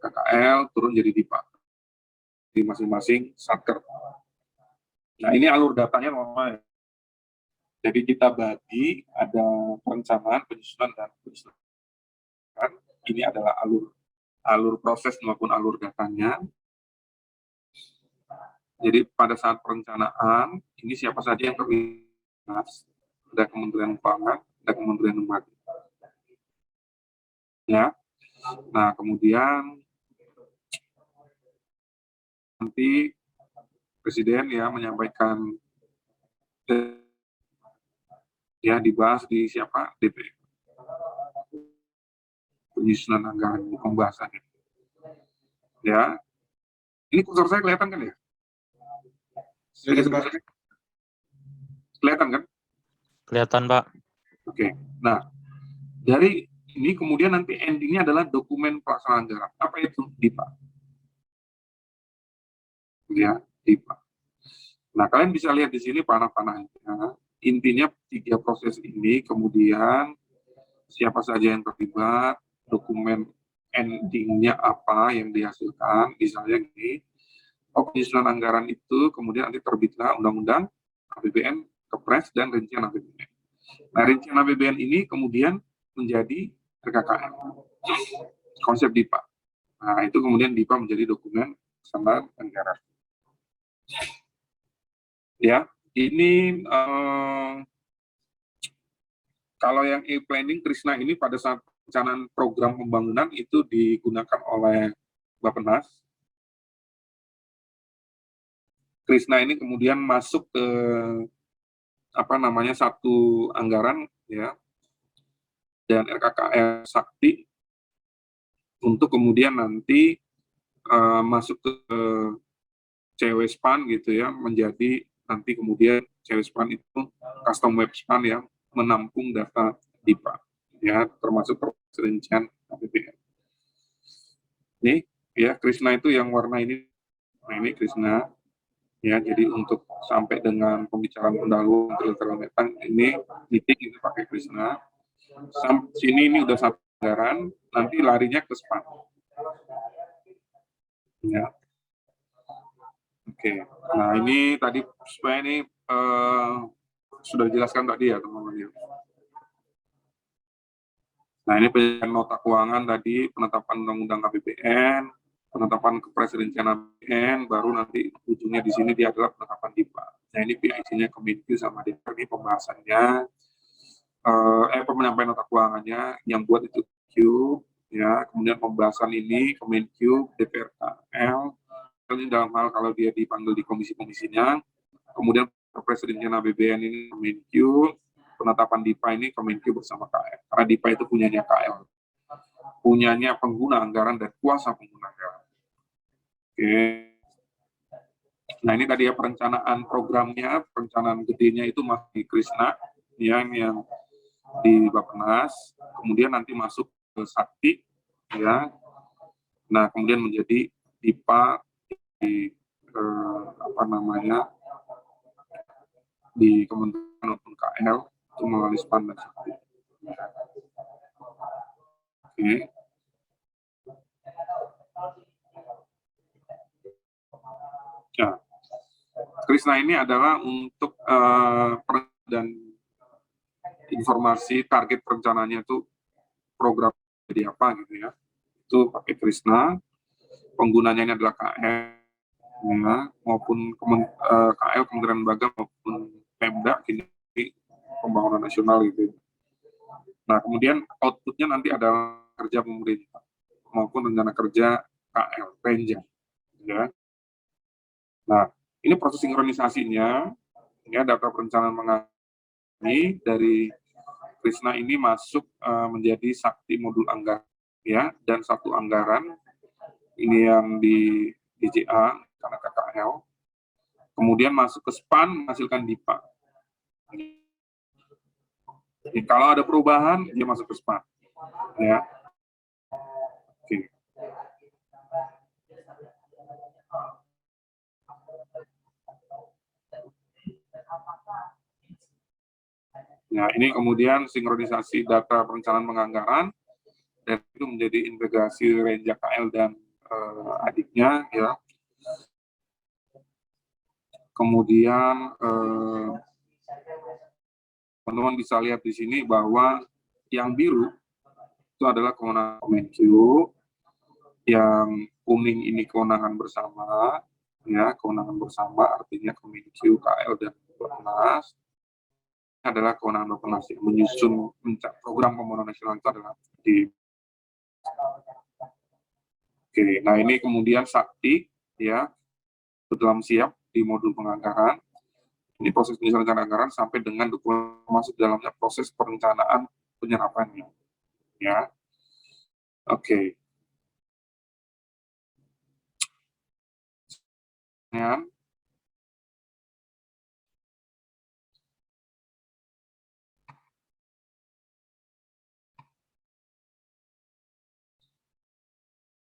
KKL turun jadi DIPA di masing-masing satker. Nah, ini alur datanya normal. Jadi kita bagi ada perencanaan, penyusunan, dan penyusunan. Ini adalah alur proses maupun alur datanya. Jadi pada saat perencanaan, ini siapa saja yang terlibat? Ada Kementerian Keuangan, ada Kementerian Lembaga. Ya. Nah, kemudian nanti Presiden ya menyampaikan ya dibahas di siapa? DPR. Penyusunan anggaran pembahasannya. Ya. Ini kursor saya kelihatan kan ya? Kelihatan kan? Kelihatan, Pak. Oke. Nah, dari ini kemudian nanti endingnya adalah dokumen pelaksanaan anggaran. Apa itu? DIPA. Ya, DIPA. Nah, kalian bisa lihat di sini panah-panahnya. Intinya 3 proses ini, kemudian siapa saja yang terlibat, dokumen endingnya apa yang dihasilkan, misalnya gini, penyusunan anggaran itu, kemudian nanti terbitlah undang-undang APBN, Kepres, dan rincian APBN. Nah, rincian APBN ini kemudian menjadi RKKM, konsep DIPA. Nah, itu kemudian DIPA menjadi dokumen bersama negara. Ya, ini kalau yang e-planning Krisna ini pada saat perencanaan program pembangunan itu digunakan oleh Bappenas. Krisna ini kemudian masuk ke satu anggaran ya, dan RKKL Sakti untuk kemudian nanti masuk ke CWSPAN gitu ya, menjadi nanti kemudian CWSPAN itu custom web span yang menampung data DIPA ya, termasuk proses rincian APBN. Ini ya Krisna itu yang warna ini. Nah, ini Krisna ya, jadi untuk sampai dengan pembicaraan pendahuluan trilateral metang ini meeting itu pakai Krisna. Sampai sini ini udah satu anggaran, nanti larinya ke SPAN. Ya. Oke. Nah, ini tadi supaya ini sudah dijelaskan tadi ya teman-teman. Nah, ini penyampaian nota keuangan tadi, penetapan undang-undang APBN, penetapan kepres rincian APBN, baru nanti ujungnya di sini dia adalah penetapan DIPA. Nah, ini PIC-nya Kemenkyu sama DIPA, ini pembahasannya, penyampaian nota keuangannya, yang buat itu Q, ya, kemudian pembahasan ini Kemenkyu, DPRKL, ini dalam hal kalau dia dipanggil di komisi-komisinya, kemudian kepres rincian APBN ini Kemenkyu, penetapan DIPA ini Kemenkyu bersama KL. Karena DIPA itu punyanya KL. Punyanya pengguna anggaran dan kuasa pengguna anggaran. Oke. Nah, ini tadi ya perencanaan programnya, perencanaan gedenya itu masih Krisna, yang di Bappenas, kemudian nanti masuk ke Sakti, ya. Nah, kemudian menjadi DIPA di di Kementerian maupun KL itu melalui SPAN dan Sakti. Oke. Ya. Krisna ini adalah untuk dan informasi target perencanaannya itu program jadi apa gitu ya. Itu pakai Krisna. Penggunanya ini adalah KL ya, maupun KL Kementerian Lembaga maupun Pemda ini pembangunan nasional gitu. Nah, kemudian outputnya nanti adalah kerja pemerintah maupun rencana kerja KL Penja ya. Nah, ini proses sinkronisasinya ya, data perencanaan mengalami dari Krisna ini masuk menjadi Sakti modul anggaran ya, dan satu anggaran ini yang di DJA karena KKL, kemudian masuk ke SPAN menghasilkan DIPA. Jadi, kalau ada perubahan dia masuk ke SPAN ya. Oke. Nah, ini kemudian sinkronisasi data perencanaan penganggaran dan itu menjadi integrasi Renja KL dan adiknya ya. Kemudian teman-teman bisa lihat di sini bahwa yang biru itu adalah kewenangan Kemenkyu, yang kuning ini kewenangan bersama ya, kewenangan bersama artinya Kemenkyu, KL dan Bappenas. Adalah kewenangan Bappenas yang menyusun program pembangunan nasional itu adalah di. Oke, nah ini kemudian Sakti ya, dalam siap di modul penganggaran. Ini proses penyusunan anggaran sampai dengan dokumen masuk dalamnya proses perencanaan penyerapannya. Ya, oke. Ya.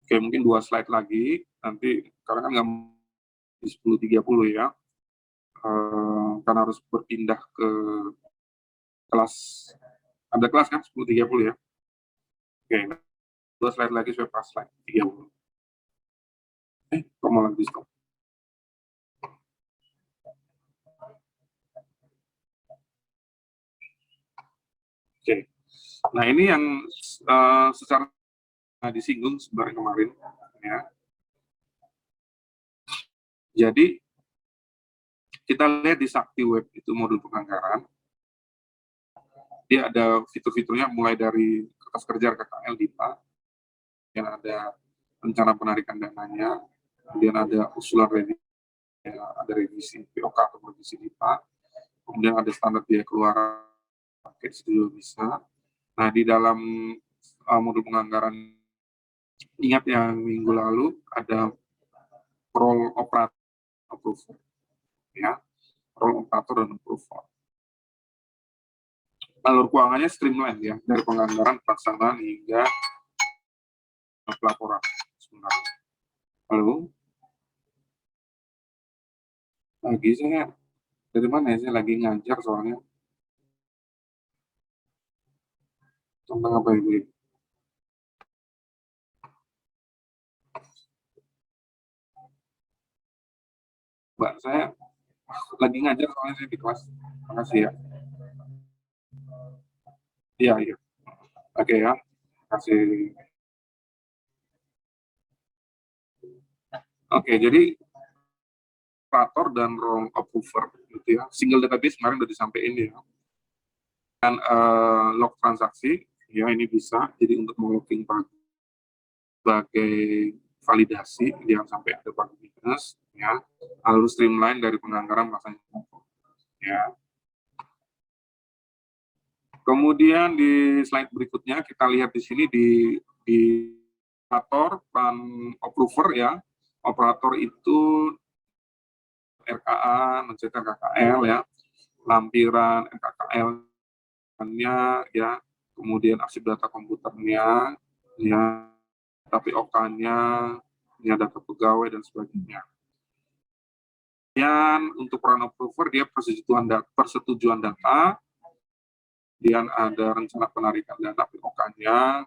Oke, mungkin 2 slide lagi, nanti karena kan nggak di 10.30 ya, karena harus berpindah ke kelas, ada kelas kan 10.30 ya. Oke, 2 slide lagi supaya pas slide 30. Kok malah di stop? Oke, nah ini yang secara disinggung sebenarnya kemarin Ya. Jadi kita lihat di Sakti Web itu modul penganggaran, dia ada fitur-fiturnya mulai dari kertas kerja KKL DIPA, yang ada rencana penarikan dananya, kemudian ada usulan revisi, ada revisi POK atau revisi DIPA, kemudian ada standar biaya keluaran paket itu juga bisa. Nah, di dalam modul penganggaran, ingat yang minggu lalu ada role operator approval, ya, role operator dan approval. Alur keuangannya streamline ya, dari penganggaran, pelaksanaan hingga pelaporan. Sebenarnya. Halo? Lagi saya dari mana ya? Saya lagi ngajar soalnya. Tentang apa ini? Mbak, saya lagi ngajar soalnya saya di kelas. Makasih ya. Iya, iya. Oke ya. Kasih. Oke, jadi operator dan role approver gitu ya. Single database kemarin udah disampaikan ya. Dan log transaksi ya ini bisa jadi untuk melogging sebagai validasi jangan sampai ada bug minus ya. Alur streamline dari penganggaran pelaksanaan ya. Kemudian di slide berikutnya kita lihat di sini di operator dan approver ya. Operator itu RKA, mencetak KKL ya, lampiran NKKL-nya ya, kemudian arsip data komputernya ya, tapi OK-nya, ya data pegawai dan sebagainya. Dan untuk peran approver dia persetujuan data, kemudian ada rencana penarikan dana POK-nya,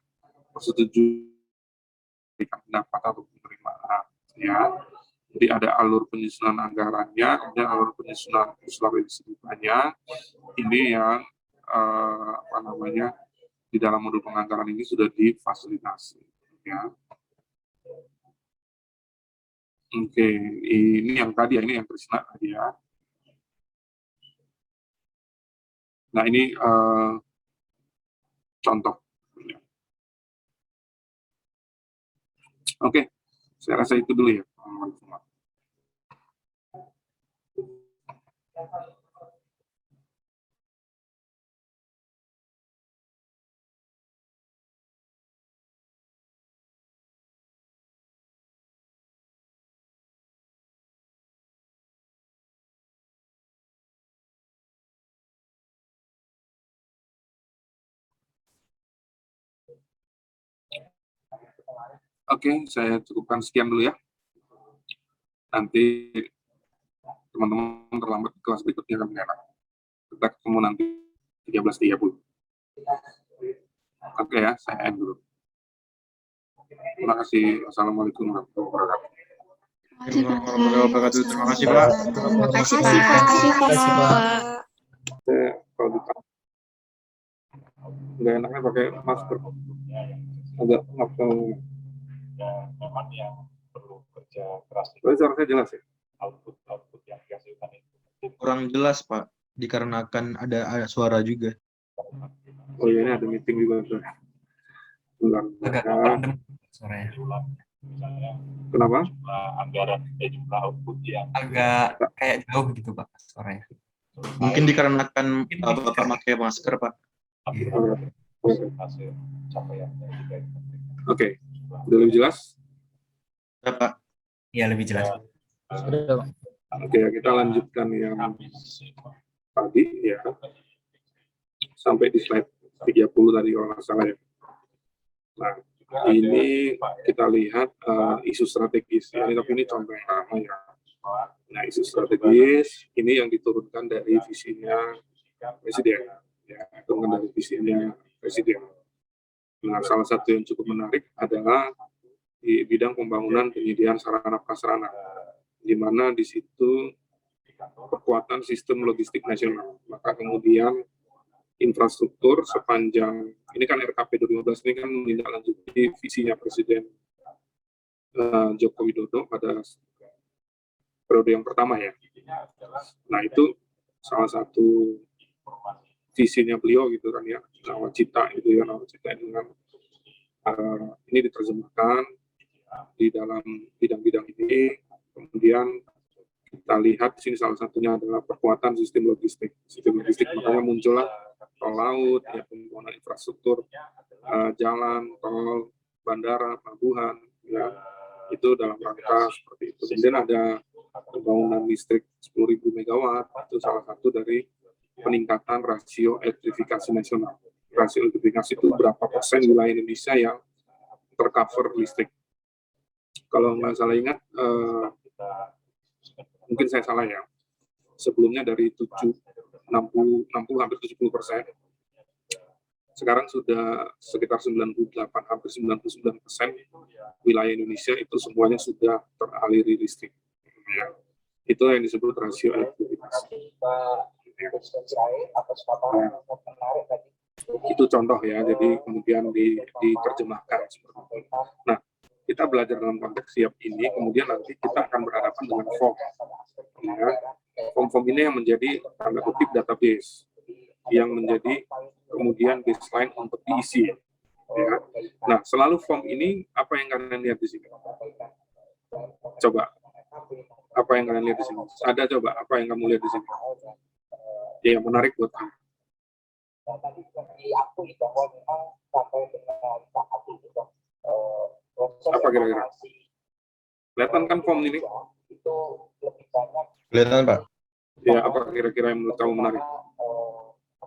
persetujuan pendapat atau penerimaan ya. Jadi ada alur penyusunan anggarannya, kemudian alur penyusunan usulan revisi DIPA-nya. Ini yang apa namanya di dalam modul penganggaran ini sudah difasilitasi ya. Oke, ini yang tadi ya, ini yang Krisna tadi ya. Nah ini contoh. Oke, saya rasa itu dulu ya. Oke, saya cukupkan sekian dulu ya. Nanti teman-teman terlambat kelas berikutnya akan menyerang. Kita ketemu nanti 13.30. Oke ya, saya end dulu. Terima kasih. Assalamualaikum warahmatullahi wabarakatuh. Terima kasih, Pak. Terima kasih, Pak. Saya kalau nggak enaknya pakai masker. Agak masker. Memang yang perlu kerja keras. Tapi suara saya jelas ya? Output yang dihasilkan itu Kurang jelas, Pak, dikarenakan ada suara juga. Oh iya, ini ada meeting juga. Agak suaranya. misalnya Kenapa? jumlah anggaran jumlah output yang Agak kayak jauh gitu Pak suaranya. Mungkin dikarenakan Bapak pakai masker, Pak. hasil capaian dari baik. Oke, udah lebih jelas? Ya, Pak. Iya lebih jelas. Oke, kita lanjutkan yang tadi ya. Sampai di slide 30 tadi kalau nggak salah ya. Nah, ini kita lihat isu strategis. Ya, tapi ini contoh yang lama ya. Nah, isu strategis ini yang diturunkan dari visinya Presiden. Ya, diturunkan dari visinya Presiden. Nah, salah satu yang cukup menarik adalah di bidang pembangunan penyediaan sarana prasarana, di mana di situ perkuatan sistem logistik nasional. Maka kemudian infrastruktur sepanjang, ini kan RKP 2015 ini kan menindaklanjuti visinya Presiden Joko Widodo pada periode yang pertama ya. Nah itu salah satu visinya beliau gitu kan ya, nawacita itu ya, nawacita dengan ini diterjemahkan di dalam bidang-bidang ini. Kemudian kita lihat di sini salah satunya adalah perkuatan sistem logistik. Sistem logistik makanya muncullah tol laut, ya, pembangunan infrastruktur, jalan, tol, bandara, pelabuhan, ya, itu dalam rangka seperti itu. Kemudian ada pembangunan listrik 10.000 megawatt, itu salah satu dari peningkatan rasio elektrifikasi nasional. Rasio elektrifikasi itu berapa persen wilayah Indonesia yang tercover listrik. Kalau nggak salah ingat, mungkin saya salah ya, sebelumnya dari 60 hampir 70%, sekarang sudah sekitar 98 hampir 99% wilayah Indonesia itu semuanya sudah teraliri listrik. Ya. Itu yang disebut rasio elektrifikasi. Itu contoh ya, jadi kemudian diterjemahkan seperti itu. Nah, kita belajar dalam konteks siap ini, kemudian nanti kita akan berhadapan dengan form. Ya. Form-form ini yang menjadi tanda kutip database, yang menjadi kemudian baseline untuk diisi. Ya. Nah, selalu form ini apa yang kalian lihat di sini? Coba, apa yang kalian lihat di sini? Ada coba, apa yang kamu lihat di sini? Ya, menarik buat kamu. Apa kira-kira? Kelihatan kan form ini? Kelihatan, Pak. Ya, apa kira-kira yang menurut kamu menarik?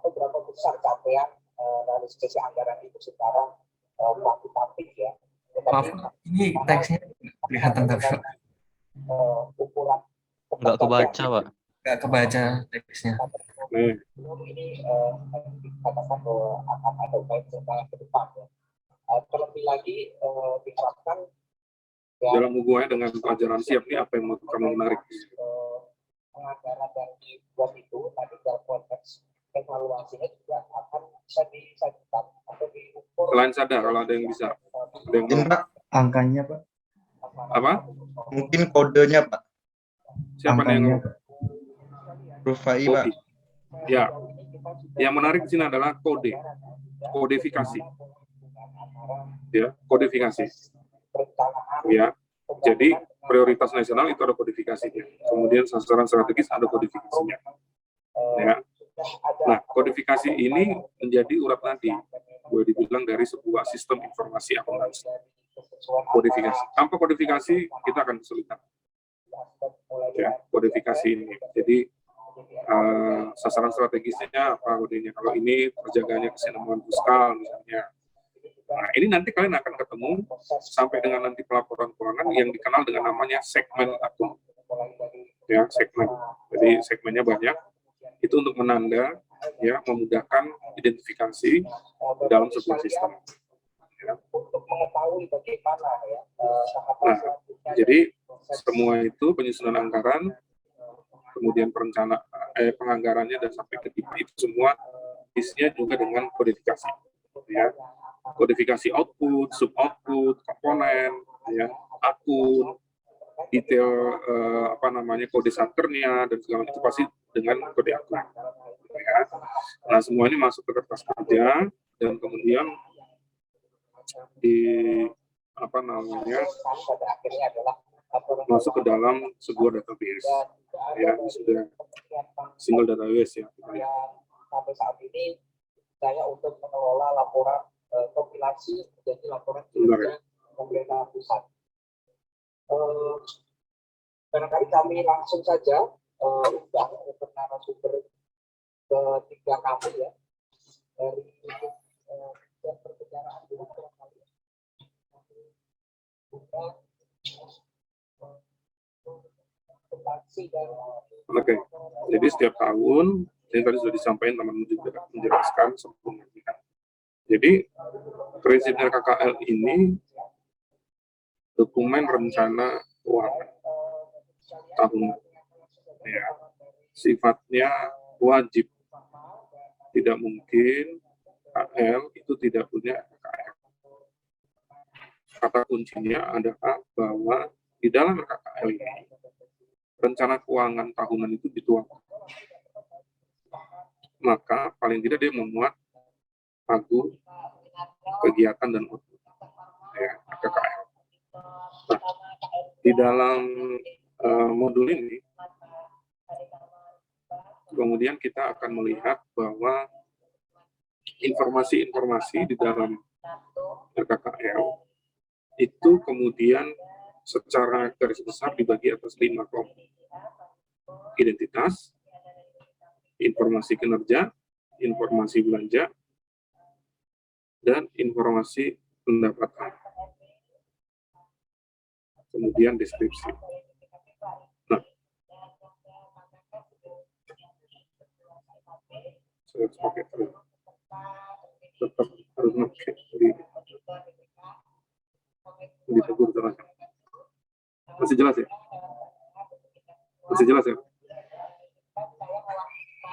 Berapa besar capaian dari sisi anggaran itu sekarang kuantitatif ya. Maaf, ini teksnya kelihatan tapi Ukuran Nggak kebaca, Pak. nggak kebaca teksnya. ini dikatakan bahwa akan ada upaya ke depan ya. Terlebih lagi diharapkan ya, dalam hubungannya dengan pelajaran siap nih, apa yang menurut kamu menarik? Penganggaran yang dibuat itu tadi dalam konteks evaluasinya juga akan bisa disajikan atau diukur. Selain sadar, kalau ada yang bisa. Ada yang Mungkin, mau. Pak, angkanya, Pak. Apa? Mungkin kodenya, Pak. Siapa nih yang Angkanya, huruf AI, Pak. Ya, yang menarik di sini adalah kode, kodifikasi, ya, kodifikasi, ya. Jadi prioritas nasional itu ada kodifikasinya, kemudian sasaran strategis ada kodifikasinya, ya. Nah, kodifikasi ini menjadi urat nadi, boleh dibilang dari sebuah sistem informasi akuntansi. Kodifikasi, tanpa kodifikasi kita akan kesulitan, ya, kodifikasi ini. Jadi sasaran strategisnya apa kodenya? Kalau ini terjaganya kesinambungan fiskal misalnya. Nah, ini nanti kalian akan ketemu sampai dengan nanti pelaporan keuangan yang dikenal dengan namanya segmen akun. Ya, segmen. Jadi segmennya banyak. Itu untuk menanda, ya, memudahkan identifikasi dalam sebuah sistem. Ya. Nah, jadi semua itu penyusunan anggaran, kemudian penganggarannya dan sampai ke tipe itu semua isinya juga dengan kodifikasi, ya, kodifikasi output, sub output, komponen, ya, akun, detail kode satkernya dan segala itu pasti dengan kode akun, ya. Nah, semua ini masuk ke kertas kerja dan kemudian masuk ke dalam sebuah database, ya, sudah single database ya. Sampai saat ini saya untuk mengelola laporan kompilasi menjadi laporan kinerja pemerintah pusat. Barangkali kami langsung saja undang untuk narasumber ketiga kami ya dari perbicaraan dulu barangkali. Oke, jadi setiap tahun, ini tadi sudah disampaikan teman-teman juga menjelaskan sebelumnya. Jadi prinsipnya KKL ini dokumen rencana keuangan tahunan, ya, sifatnya wajib, tidak mungkin KL itu tidak punya KKL. kata kuncinya adalah bahwa di dalam RKKL ini rencana keuangan tahunan itu dituangkan. Maka paling tidak dia memuat pagu kegiatan dan output ya, RKKL. Nah, di dalam modul ini kemudian kita akan melihat bahwa informasi-informasi di dalam RKKL itu kemudian secara garis besar dibagi atas 5 kelompok. Identitas, informasi kinerja, informasi belanja, dan informasi pendapatan. Kemudian deskripsi. Nah, saya harus pakai terus. Tetap harus pakai ditegur terus. Masih jelas ya? Masih jelas ya?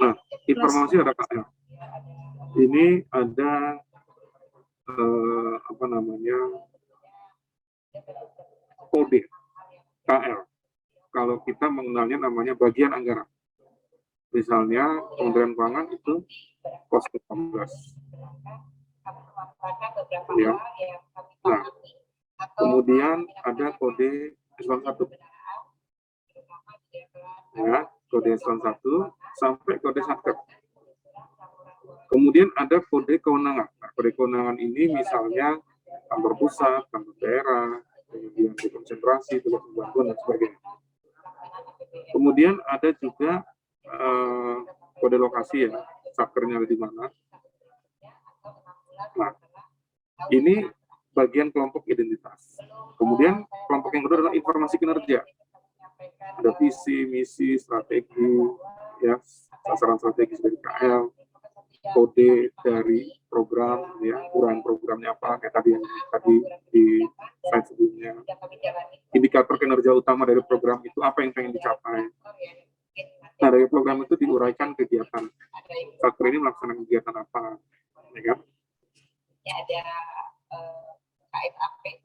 Nah, informasi RKKL. Ini ada apa namanya, kode KL. Kalau kita mengenalnya namanya bagian anggaran. Misalnya Kementerian Keuangan itu pos 15. Ya. Nah, kemudian ada kode eselon 1. Ya, kode eselon 1 sampai kode satker. Kemudian ada kode kewenangan. Nah, kode kewenangan ini misalnya kantor pusat, kantor daerah, kemudian dekonsentrasi, tugas bantuan, dan sebagainya. Kemudian ada juga kode lokasi ya, satkernya ada di mana. Nah, ini bagian kelompok identitas. Kemudian kelompok yang kedua adalah informasi kinerja. Ada visi, misi, strategi, ya, sasaran strategis dari KL, kode dari program, ya, uraian programnya apa, kayak tadi di slide sebelumnya. Indikator kinerja utama dari program itu apa yang pengen dicapai. Nah, dari program itu diuraikan kegiatan. Satker ini melaksanakan kegiatan apa, ya kan?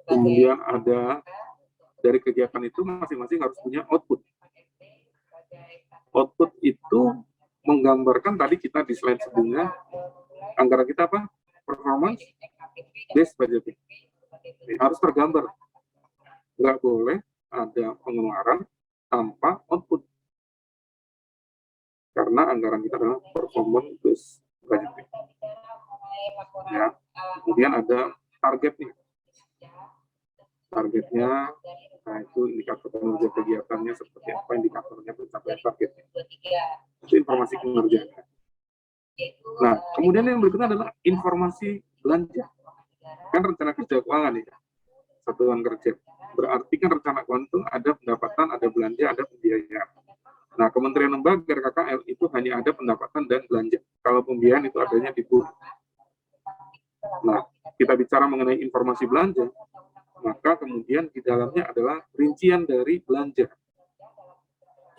Kemudian ada dari kegiatan itu masing-masing harus punya output. Output itu menggambarkan tadi kita di slide sebelumnya, anggaran kita apa? Performance based budgeting. Harus tergambar. Nggak boleh ada pengeluaran tanpa output. Karena anggaran kita adalah performance based budgeting. Ya. Kemudian ada target nih. Targetnya, nah itu indikator kinerja kegiatannya seperti apa, indikatornya pencapaian targetnya. Itu informasi kinerja. Nah, kemudian yang berikutnya adalah informasi belanja. Kan rencana kerja keuangan ya, satuan kerja. Berarti kan rencana keuangan itu ada pendapatan, ada belanja, ada pembiayaan. Nah, Kementerian Lembaga RKKL itu hanya ada pendapatan dan belanja. Kalau pembiayaan itu adanya di BUR. Nah, kita bicara mengenai informasi belanja, maka kemudian di dalamnya adalah rincian dari belanja.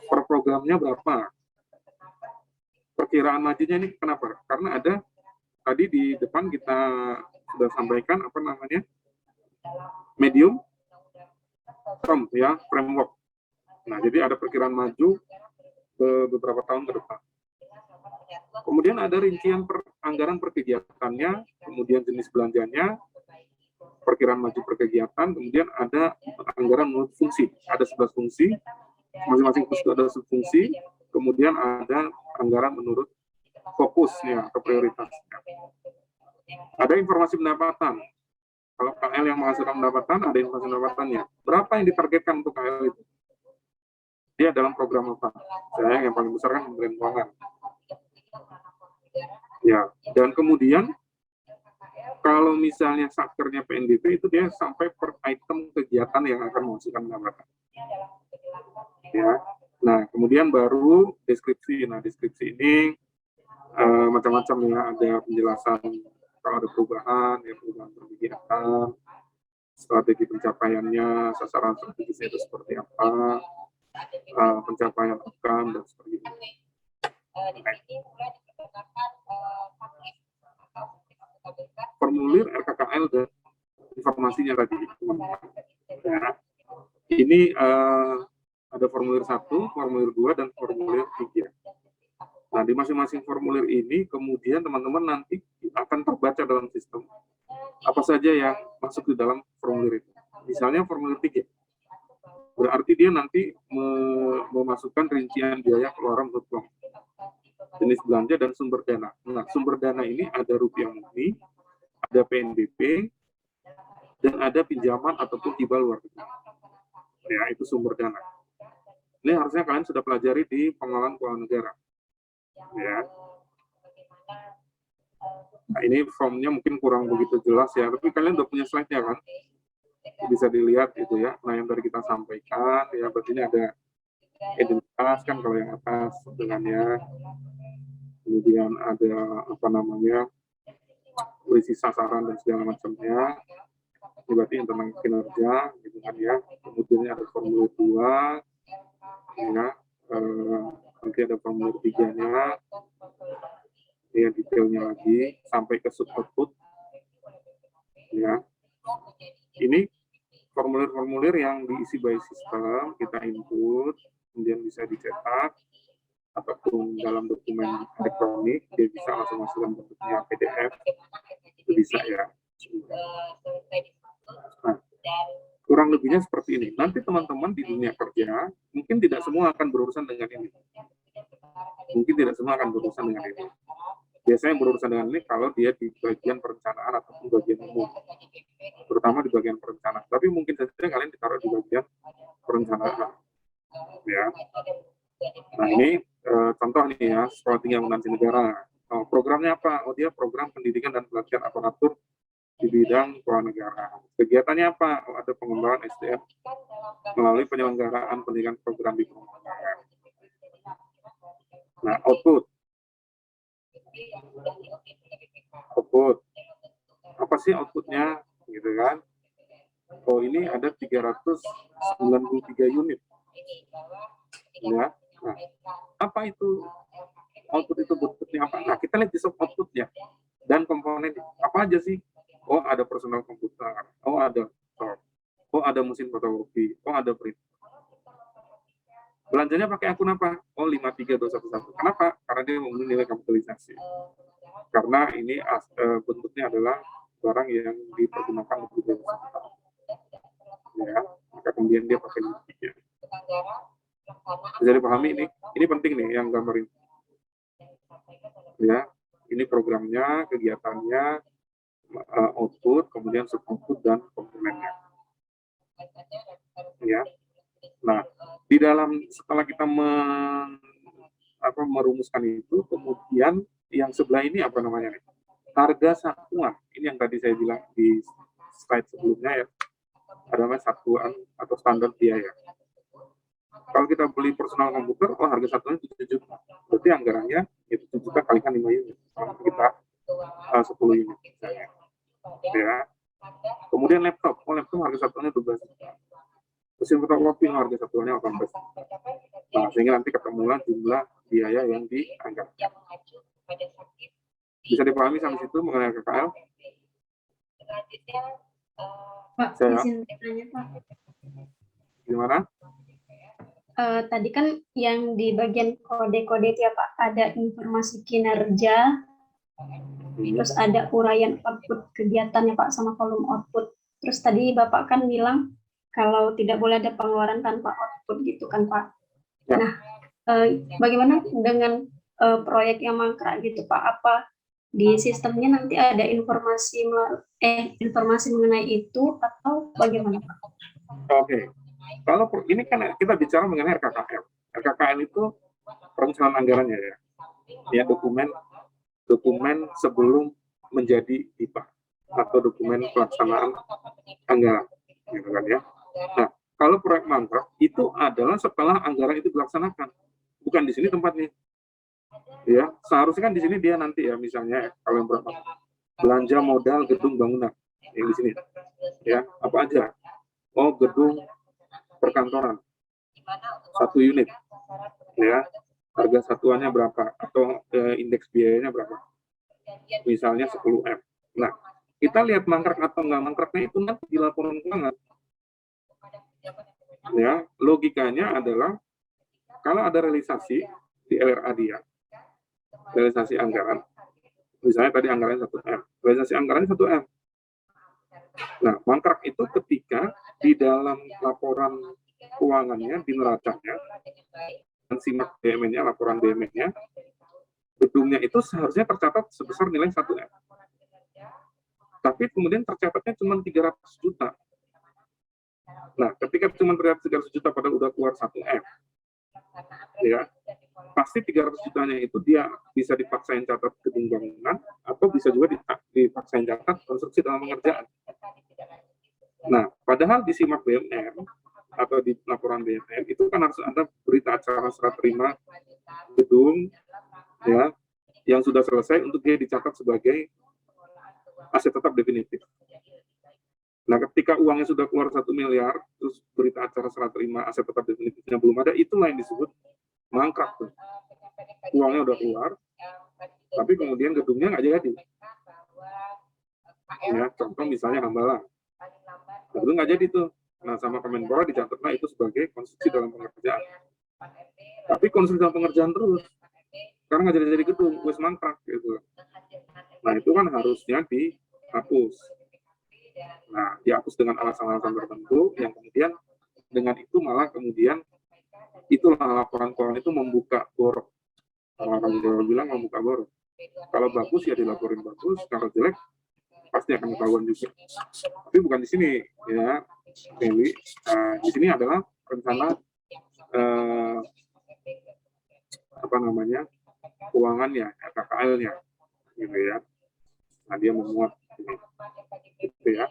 Per programnya berapa? Perkiraan majunya ini kenapa? Karena ada tadi di depan kita sudah sampaikan apa namanya? Medium term ya, framework. Nah, jadi ada perkiraan maju beberapa tahun ke depan. Kemudian ada rincian anggaran per kegiatannya, kemudian jenis belanjanya, perkiraan maju per kegiatan, kemudian ada anggaran menurut fungsi. Ada 11 fungsi, masing-masing fungsi itu ada subfungsi, kemudian ada anggaran menurut fokusnya atau prioritasnya. Ada informasi pendapatan. Kalau KL yang menghasilkan pendapatan, ada informasi pendapatannya. Berapa yang ditargetkan untuk KL itu? Dia dalam program apa? Saya yang paling besar kan Kementerian Keuangan. Ya, dan kemudian kalau misalnya satkernya PNBP itu dia sampai per item kegiatan yang akan menghasilkan pendapatan. Ya, nah kemudian baru deskripsi. Nah deskripsi ini macam-macam ya, ada penjelasan kalau ada perubahan, ya perubahan kegiatan, strategi pencapaiannya, sasaran strategisnya itu seperti apa, pencapaian outcome dan sebagainya. Formulir RKKL informasinya tadi, teman-teman. Ya. Ini ada formulir 1, formulir 2, dan formulir 3. Nah, di masing-masing formulir ini, kemudian teman-teman nanti akan terbaca dalam sistem apa saja yang masuk di dalam formulir itu. Misalnya formulir 3, berarti dia nanti memasukkan rincian biaya keluaran menurut uang, jenis belanja, dan sumber dana. Nah, sumber dana ini ada rupiah murni, ada PNBP, dan ada pinjaman ataupun hibah luar negeri. Ya, itu sumber dana. Ini harusnya kalian sudah pelajari di pengelolaan keuangan negara. Ya. Nah, ini formnya mungkin kurang begitu jelas ya, tapi kalian udah punya slide-nya kan? Bisa dilihat itu ya. Nah, yang tadi kita sampaikan ya, berarti ini ada identitas kan kalau yang atas dengannya. Kemudian ada apa namanya? Berisi sasaran dan segala macamnya. Ini berarti tentang kinerja gitu kan ya. Kemudian ada formulir 2 ya. Nanti ada formulir 3-nya. Ya, detailnya lagi sampai ke sub output ya. Ini formulir-formulir yang diisi by sistem, kita input, kemudian bisa dicetak ataupun dalam dokumen elektronik, dia bisa langsung masukkan bentuknya PDF, itu bisa ya. Nah, kurang lebihnya seperti ini. Nanti teman-teman di dunia kerja mungkin tidak semua akan berurusan dengan ini. Mungkin tidak semua akan berurusan dengan ini. Biasanya berurusan dengan ini kalau dia di bagian perencanaan ataupun bagian umum, terutama di bagian perencanaan. Tapi mungkin saja kalian ditaruh di bagian perencanaan. Ya. Nah, ini contoh nih ya, Sekolah Tinggi Akuntansi Negara. Programnya apa? Oh, dia program pendidikan dan pelatihan aparatur di bidang keuangan negara. Kegiatannya apa? Oh, ada pengembangan SDM melalui penyelenggaraan pendidikan program di keuangan negara. Nah, output. Apa sih outputnya gitu kan? Oh, ini ada 393 unit ya. Nah, apa itu output, itu bentuknya apa? Nah, kita lihat di sub outputnya dan komponen apa aja sih. Oh, ada personal komputer, oh ada laptop, oh ada mesin fotokopi, oh ada print. Belanjanya pakai akun apa? Oh, 53211. Kenapa? Karena dia memenuhi nilai kapitalisasi. Karena ini bentuknya adalah barang yang dipergunakan lebih dari sekali. Ya, maka kemudian dia pakai limitnya. Bisa dipahami ini? Ini penting nih yang gambar ini. Ya, ini programnya, kegiatannya, output, kemudian sub-output dan komponennya. Ya. Nah, di dalam setelah kita merumuskan itu, kemudian yang sebelah ini apa namanya nih? Harga satuan. Ini yang tadi saya bilang di slide sebelumnya ya. Ada namanya satuan atau standar biaya. Kalau kita beli personal komputer, oh harga satuannya 7 juta. Berarti anggarannya itu 7 juta kalikan 5 unit. Kalau kita 10 unit misalnya. Ya. Kemudian laptop. Oh, laptop harga satuannya 12 juta. Mesin fotokopi harga satuannya 18 juta. Nah, sehingga nanti ketemulah jumlah biaya yang dianggarkan. Bisa dipahami sampai situ mengenai KKL? Pak, izin bertanya, Pak. Gimana? Tadi kan yang di bagian kode-kode itu ya Pak, ada informasi kinerja, terus ada uraian output kegiatannya Pak sama kolom output. Terus tadi Bapak kan bilang kalau tidak boleh ada pengeluaran tanpa output gitu kan Pak. Ya. Nah, bagaimana dengan proyek yang mangkrak gitu Pak? Apa di sistemnya nanti ada informasi mengenai itu atau bagaimana Pak? Oke. Kalau ini kan kita bicara mengenai RKKL. RKKL itu perencanaan anggarannya ya. Ya, dokumen sebelum menjadi IPA atau dokumen pelaksanaan anggaran, gitu kan ya. Nah, kalau proyek mangkrak itu adalah setelah anggaran itu dilaksanakan, bukan di sini tempatnya. Ya, seharusnya kan di sini dia nanti ya, misalnya kalau yang berapa belanja modal gedung bangunan yang di sini, ya apa aja? Oh, gedung perkantoran 1 unit, ya harga satuannya berapa atau indeks biayanya berapa? Misalnya 10M. Nah, Kita lihat mangkrak atau enggak mangkraknya itu nanti di laporan keuangan. Ya, logikanya adalah kalau ada realisasi di LRA dia, realisasi anggaran, misalnya tadi anggaran 1M, realisasi anggaran 1M. Nah, mangkrak itu ketika di dalam laporan keuangannya, di neracanya, dan simak BMN-nya, laporan BMN-nya, gedungnya itu seharusnya tercatat sebesar nilai 1M. Tapi kemudian tercatatnya cuma 300 juta. Nah, ketika cuma 300 juta padahal udah keluar 1M, ya, pasti 300 jutanya itu dia bisa dipaksain catat gedung bangunan, atau bisa juga dipaksain catat konstruksi dalam pengerjaan. Nah, padahal di simak BMN, atau di laporan BMN, itu kan harus ada berita acara serah terima gedung, ya, yang sudah selesai untuk dia dicatat sebagai aset tetap definitif. Nah, ketika uangnya sudah keluar 1 miliar, terus berita acara serah terima aset tetap definitifnya belum ada, itulah yang disebut mangkrak tuh. Uangnya udah keluar, tapi kemudian gedungnya nggak jadi. Ya, contoh misalnya Hambalang, gedung nggak jadi tuh. Nah, sama Kemenpora dicatatlah itu sebagai konstruksi dalam pengerjaan. Tapi konstruksi dalam pengerjaan terus, karena nggak jadi gedung, wes mangkrak gitu. Nah, itu kan harusnya dihapus. Nah, dihapus dengan alasan-alasan tertentu yang kemudian dengan itu malah kemudian itulah laporan keuangan itu membuka borok. Kalau kamu bilang membuka borok. Kalau bagus ya dilaporin bagus, kalau jelek pasti akan ketahuan juga. Tapi bukan di sini ya, Meli. Di sini adalah rencana keuangannya, KKL-nya, gitu ya. Nah, dia memuat ini, gitu ya.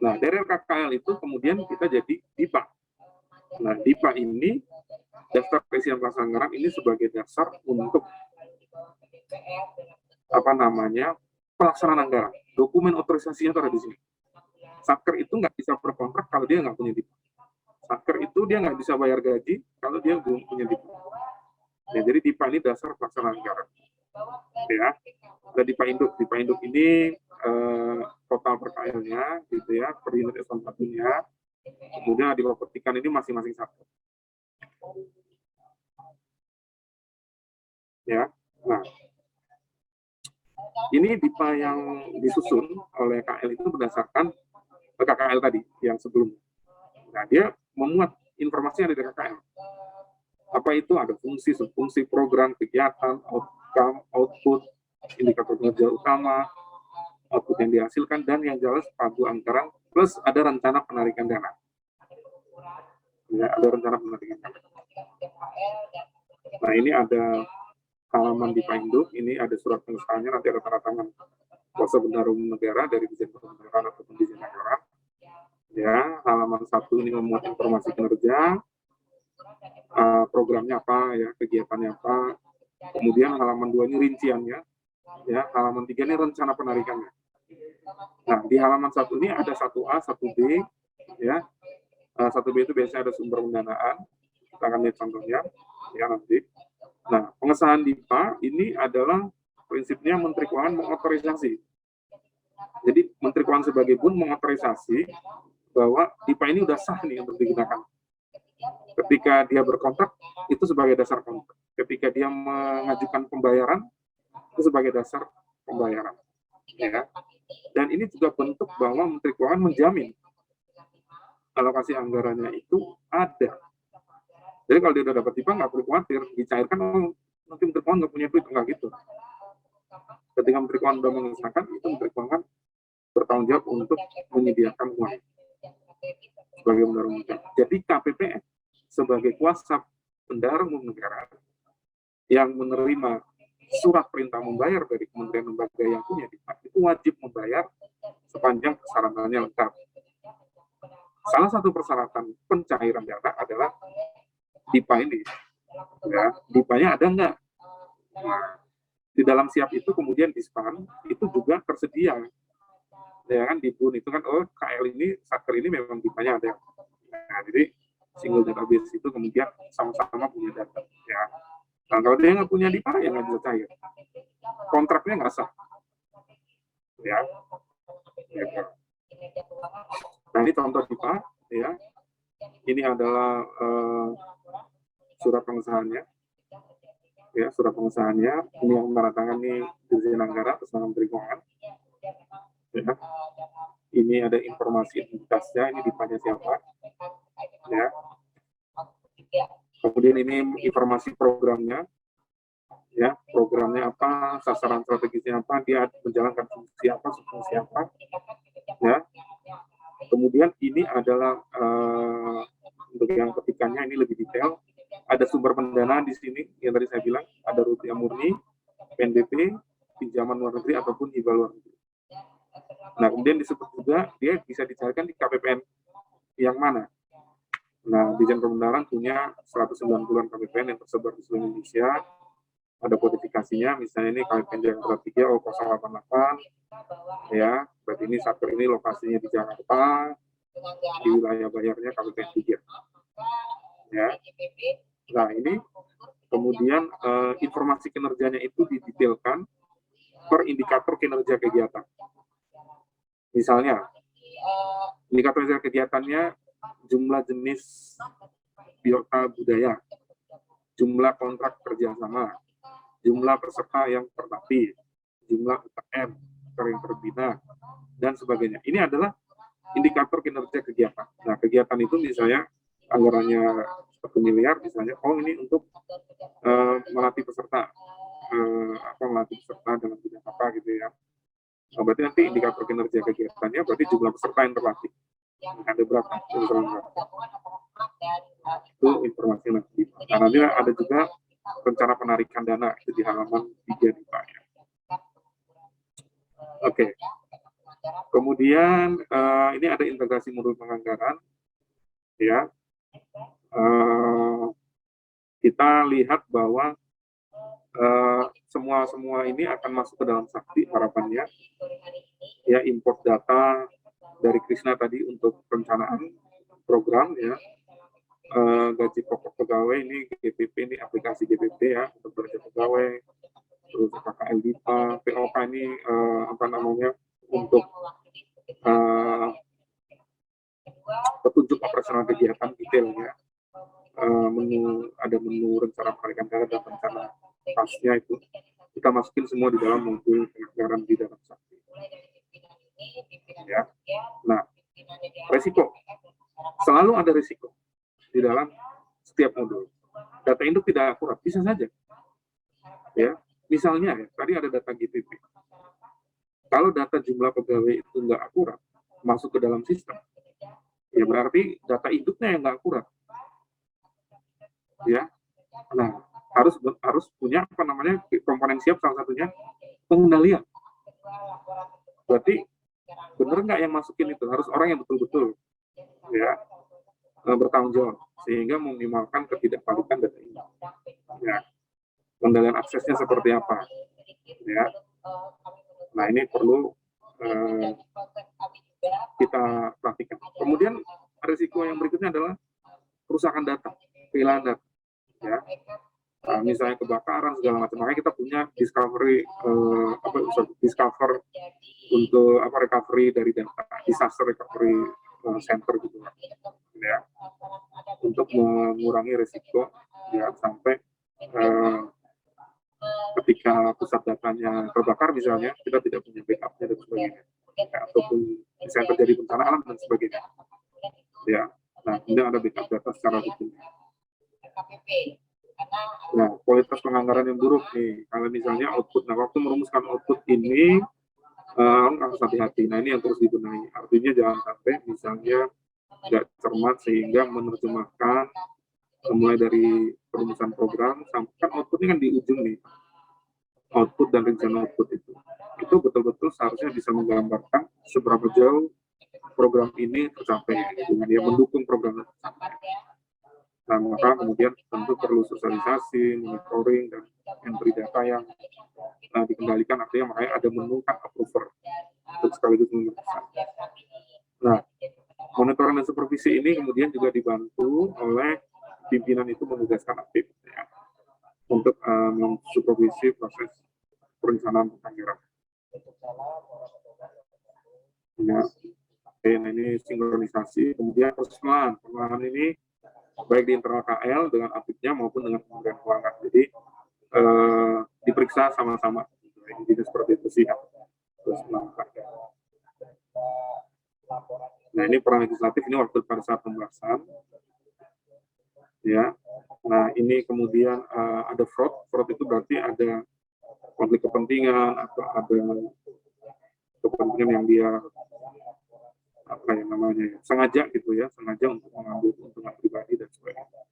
Nah, dari KKL itu kemudian kita jadi DIPA. Nah, DIPA ini daftar presiden pelaksanaan anggaran ini sebagai dasar untuk pelaksanaan anggaran. Dokumen otorisasinya itu ada di sini. Satker itu nggak bisa berkontrak kalau dia nggak punya DIPA. Satker itu dia nggak bisa bayar gaji kalau dia belum punya DIPA. Ya, jadi DIPA ini dasar pelaksanaan anggaran. Ya, ada DIPA induk ini total perkayanya, gitu ya, per unit S1-nya. Kemudian dipropertikan ini masing-masing satu. Ya, nah, ini DIPA yang disusun oleh KL itu berdasarkan KKL tadi yang sebelumnya. Nah, dia memuat informasi yang ada di KKL. Apa itu? Ada fungsi, subfungsi, program, kegiatan, outcome, output, indikator kinerja utama, output yang dihasilkan, dan yang jelas pagu anggaran, plus ada rencana penarikan dana. Ya, ada rencana penarikan dana. Nah, ini ada halaman di Induk, ini ada surat pengesahannya, nanti ada tanda tangan kuasa bendahara umum negara dari Dirjen Pemerintahan atau Dirjen Anggaran. Ya, halaman 1 ini memuat informasi kinerja, programnya apa, ya, kegiatannya apa. Kemudian halaman 2 ini rinciannya, ya, halaman 3 ini rencana penarikannya. Nah, di halaman 1 ini ada 1A, 1B, ya. 1B itu biasanya ada sumber pendanaan, kita akan lihat contohnya, ya, nanti. Nah, pengesahan DIPA ini adalah prinsipnya Menteri Keuangan mengotorisasi. Jadi, Menteri Keuangan sebagai pun mengotorisasi bahwa DIPA ini udah sah nih untuk digunakan. Ketika dia berkontrak, itu sebagai dasar kontrak. Ketika dia mengajukan pembayaran, itu sebagai dasar pembayaran. Ya. Dan ini juga bentuk bahwa Menteri Keuangan menjamin alokasi anggarannya itu ada. Jadi kalau dia udah dapat DIPA, nggak perlu khawatir, dicairkan, nanti Menteri Keuangan nggak punya duit, nggak gitu. Ketika Menteri Keuangan sudah mengesahkan, itu Menteri Keuangan bertanggung jawab untuk menyediakan uang sebagai bendahara umum negara. Jadi KPPN sebagai kuasa bendahara umum negara yang menerima surat perintah membayar dari kementerian lembaga yang punya DIPA, itu wajib membayar sepanjang persyaratannya lengkap. Salah satu persyaratan pencairan dana adalah DIPA ini. Ya, DIPA-nya ada nggak? Nah, di dalam siap itu kemudian di SPAN itu juga tersedia. Ya kan, di BUN itu kan, oh KL ini, Satker ini memang DIPA-nya ada. Nah, jadi single database itu kemudian sama-sama punya data. Ya. Nah, kalau dia nggak punya DIPA, ya nggak bisa cair. Kontraknya nggak sah. Ya. Gitu. Nah, ini contoh IPA, ya. Ini adalah surat pengesahannya. Ya, surat pengesahannya. Ini yang menandatangani Dirjen Anggaran atas nama Menteri Keuangan. Ya. Ini ada informasi identitasnya, ini ditanya siapa. Ya. Kemudian ini informasi programnya. Ya, programnya apa, sasaran strategisnya apa, dia menjalankan fungsi apa, subfungsi apa. Ya. Kemudian ini adalah untuk yang ketikannya ini lebih detail. Ada sumber pendanaan di sini yang tadi saya bilang, ada rupiah murni, PNBP, pinjaman luar negeri ataupun hibah luar negeri. Nah, kemudian disebut juga dia bisa dicarikan di KPPN yang mana. Nah, Dijen Pembenaran punya 190-an KPPN yang tersebar di seluruh Indonesia. Ada kodifikasinya, misalnya ini KPPN Jakarta 3 O088, ya, berarti ini satker ini lokasinya di Jakarta, di wilayah bayarnya KPPN 3. Ya. Nah, ini kemudian informasi kinerjanya itu didetailkan per indikator kinerja kegiatan. Misalnya, indikator kinerja kegiatannya jumlah jenis biota budaya, jumlah kontrak kerjasama, jumlah peserta yang terlatih, jumlah UKM yang terbina, dan sebagainya. Ini adalah indikator kinerja kegiatan. Nah, kegiatan itu misalnya anggarannya 1 miliar misalnya, oh ini untuk melatih peserta, melatih peserta dalam bidang apa gitu ya. Nah, berarti nanti indikator kinerja kegiatannya berarti jumlah peserta yang terlatih. Ada berapa? Itu informasi nanti. Nah, nanti ada juga rencana penarikan dana itu di halaman 3 nih Pak. Oke. Kemudian ini ada integrasi modul penganggaran, ya. Kita lihat bahwa semua ini akan masuk ke dalam Sakti harapannya. Ya, import data dari Krisna tadi untuk perencanaan program, ya. Gaji pokok pegawai ini GPP, ini aplikasi GPP ya untuk belanja pegawai, terus KKL DIPA, POK ini apa namanya untuk petunjuk operasional kegiatan detailnya, ada menu rencana penarikan dana dan rencana tasnya itu kita masukin semua di dalam modul penganggaran di dalam Sakti. Ya. Nah, resiko selalu ada resiko di dalam setiap modul. Data induk tidak akurat, bisa saja. Ya, misalnya ya, tadi ada data GPP. Kalau data jumlah pegawai itu nggak akurat, masuk ke dalam sistem, ya berarti data induknya yang nggak akurat. Ya, nah harus punya apa namanya komponen siap, salah satunya pengendalian. Berarti benar nggak yang masukin itu harus orang yang betul-betul ya bertanggung jawab sehingga meminimalkan ketidakvalidan data ini. Ya, pengendalian aksesnya seperti apa? Ya, nah ini perlu kita perhatikan. Kemudian risiko yang berikutnya adalah kerusakan data, kehilangan data. Ya, misalnya kebakaran segala macam. Makanya kita punya discover untuk recovery dari data, disaster recovery center gitu, ya, untuk mengurangi risiko ya sampai ketika pusat datanya terbakar misalnya kita tidak punya backupnya dan sebagainya, ya, ataupun misalnya terjadi bencana alam dan sebagainya. Ya, nah kemudian ada backup data secara rutin. Nah, kualitas penganggaran yang buruk nih, kalau misalnya output, nah waktu merumuskan output ini harus hati-hati. Nah ini yang terus dibenahi. Artinya jangan sampai misalnya nggak cermat sehingga menerjemahkan mulai dari perumusan program sampai kan outputnya kan di ujung nih, output dan rencana output itu betul-betul seharusnya bisa menggambarkan seberapa jauh program ini tercapai dengan dia mendukung program itu. Nah, maka kemudian tentu perlu sosialisasi, monitoring, dan entry data yang dikendalikan, artinya makanya ada menu kan approver untuk sekaligus memutuskan. Nah, monitoring dan supervisi ini kemudian juga dibantu oleh pimpinan itu menugaskan aktif ya, untuk mensupervisi proses perencanaan penganggaran. Ya. Oke, nah ini sinkronisasi, kemudian persetujuan. Pengelolaan ini baik di internal KL dengan apiknya maupun dengan Kementerian Keuangan. Jadi diperiksa sama-sama. Intinya seperti itu sih. Terus melakukan. Nah ini peran legislatif ini waktu pada saat pembahasan. Ya. Nah ini kemudian ada fraud. Fraud itu berarti ada konflik kepentingan atau ada kepentingan yang dia apa yang namanya sengaja gitu ya, sengaja untuk mengambil keuntungan pribadi dan sebagainya.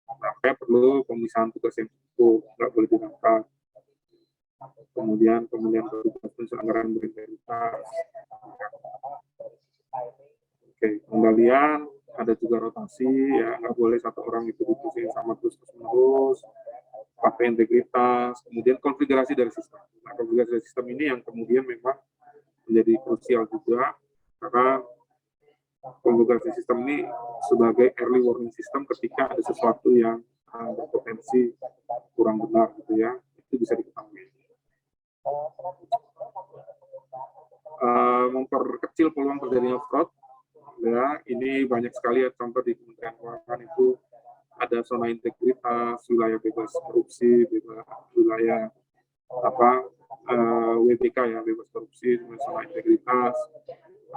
Maka perlu pemisahan tugas yang cukup, nggak boleh dinamkan. Kemudian anggaran berintegritas. Oke, pengendalian ada juga rotasi ya, nggak boleh satu orang itu diputusin sama terus-menerus. Pakai integritas, kemudian konfigurasi dari sistem. Nah, konfigurasi dari sistem ini yang kemudian memang menjadi krusial juga. Karena konfigurasi sistem ini sebagai early warning system ketika ada sesuatu yang berpotensi kurang benar gitu ya, itu bisa diketahui. Memperkecil peluang terjadinya fraud, ya ini banyak sekali ya, contoh di Kementerian Keuangan itu ada zona integritas, wilayah bebas korupsi, wilayah WBK ya, bebas korupsi, zona integritas,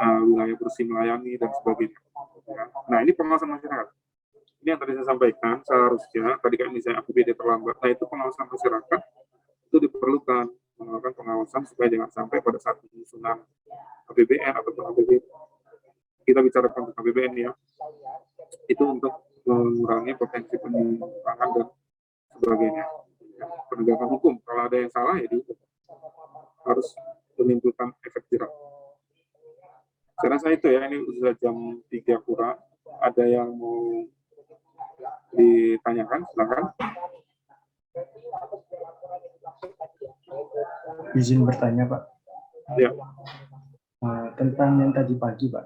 wilayah bersih melayani dan sebagainya. Ya. Nah ini pengawasan masyarakat. Ini yang tadi saya sampaikan, seharusnya tadi kan misalnya APBD terlambat. Nah itu pengawasan masyarakat itu diperlukan, melakukan pengawasan supaya jangan sampai pada saat penyusunan APBN ataupun APBD, kita bicara tentang APBN ya, itu untuk mengurangi potensi penyimpangan dan sebagainya. Ya, penegakan hukum, kalau ada yang salah ya dihukum, harus menimbulkan efek jerah. Saya rasa itu ya, ini sudah jam 3 kurang. Ada yang mau ditanyakan, silakan. Izin bertanya, Pak. Ya. Tentang yang tadi pagi, Pak.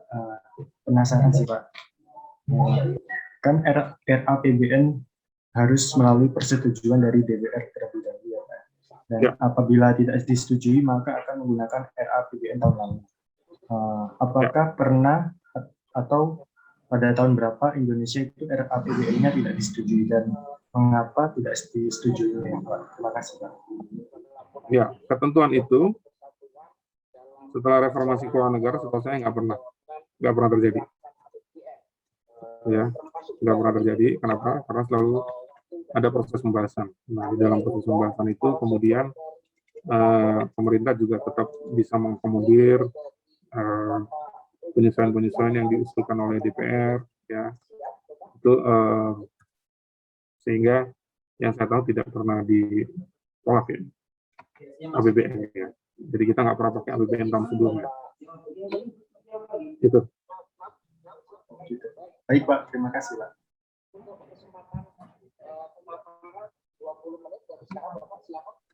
Penasaran sih, Pak. Kan RAPBN harus melalui persetujuan dari DPR terlebih dahulu, ya, Pak. Dan ya, apabila tidak disetujui, maka akan menggunakan RAPBN tahun lalu. Apakah pernah atau pada tahun berapa Indonesia itu RAPBN-nya tidak disetujui dan mengapa tidak disetujui, Pak? Terima kasih, Pak. Ya, ketentuan itu setelah reformasi keuangan negara, setahu saya nggak pernah terjadi. Ya, nggak pernah terjadi. Kenapa? Karena selalu ada proses pembahasan. Nah, di dalam proses pembahasan itu kemudian pemerintah juga tetap bisa mengakomodir penyesuaian-penyesuaian yang diusulkan oleh DPR, ya, itu sehingga yang saya tahu tidak pernah ditolak ya APBN ya. Jadi kita nggak pernah pakai APBN tahun sebelumnya. Gitu. Baik, Pak, terima kasih, Pak.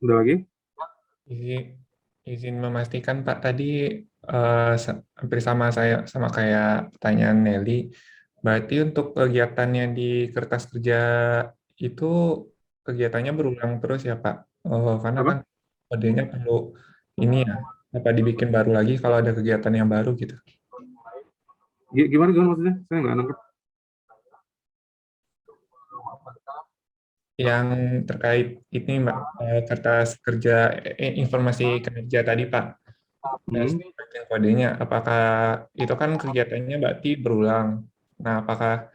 Udah lagi? Izin memastikan Pak, tadi hampir sama kayak pertanyaan Nelly. Berarti untuk kegiatannya di kertas kerja itu kegiatannya berulang terus ya Pak? Karena kan kodenya perlu ini ya, apa dibikin baru lagi kalau ada kegiatan yang baru gitu. Gimana maksudnya? Saya nggak nangkep. Yang terkait ini Mbak, kertas kerja informasi kerja tadi Pak. Dan kodenya, apakah itu kan kegiatannya berarti berulang? Nah, apakah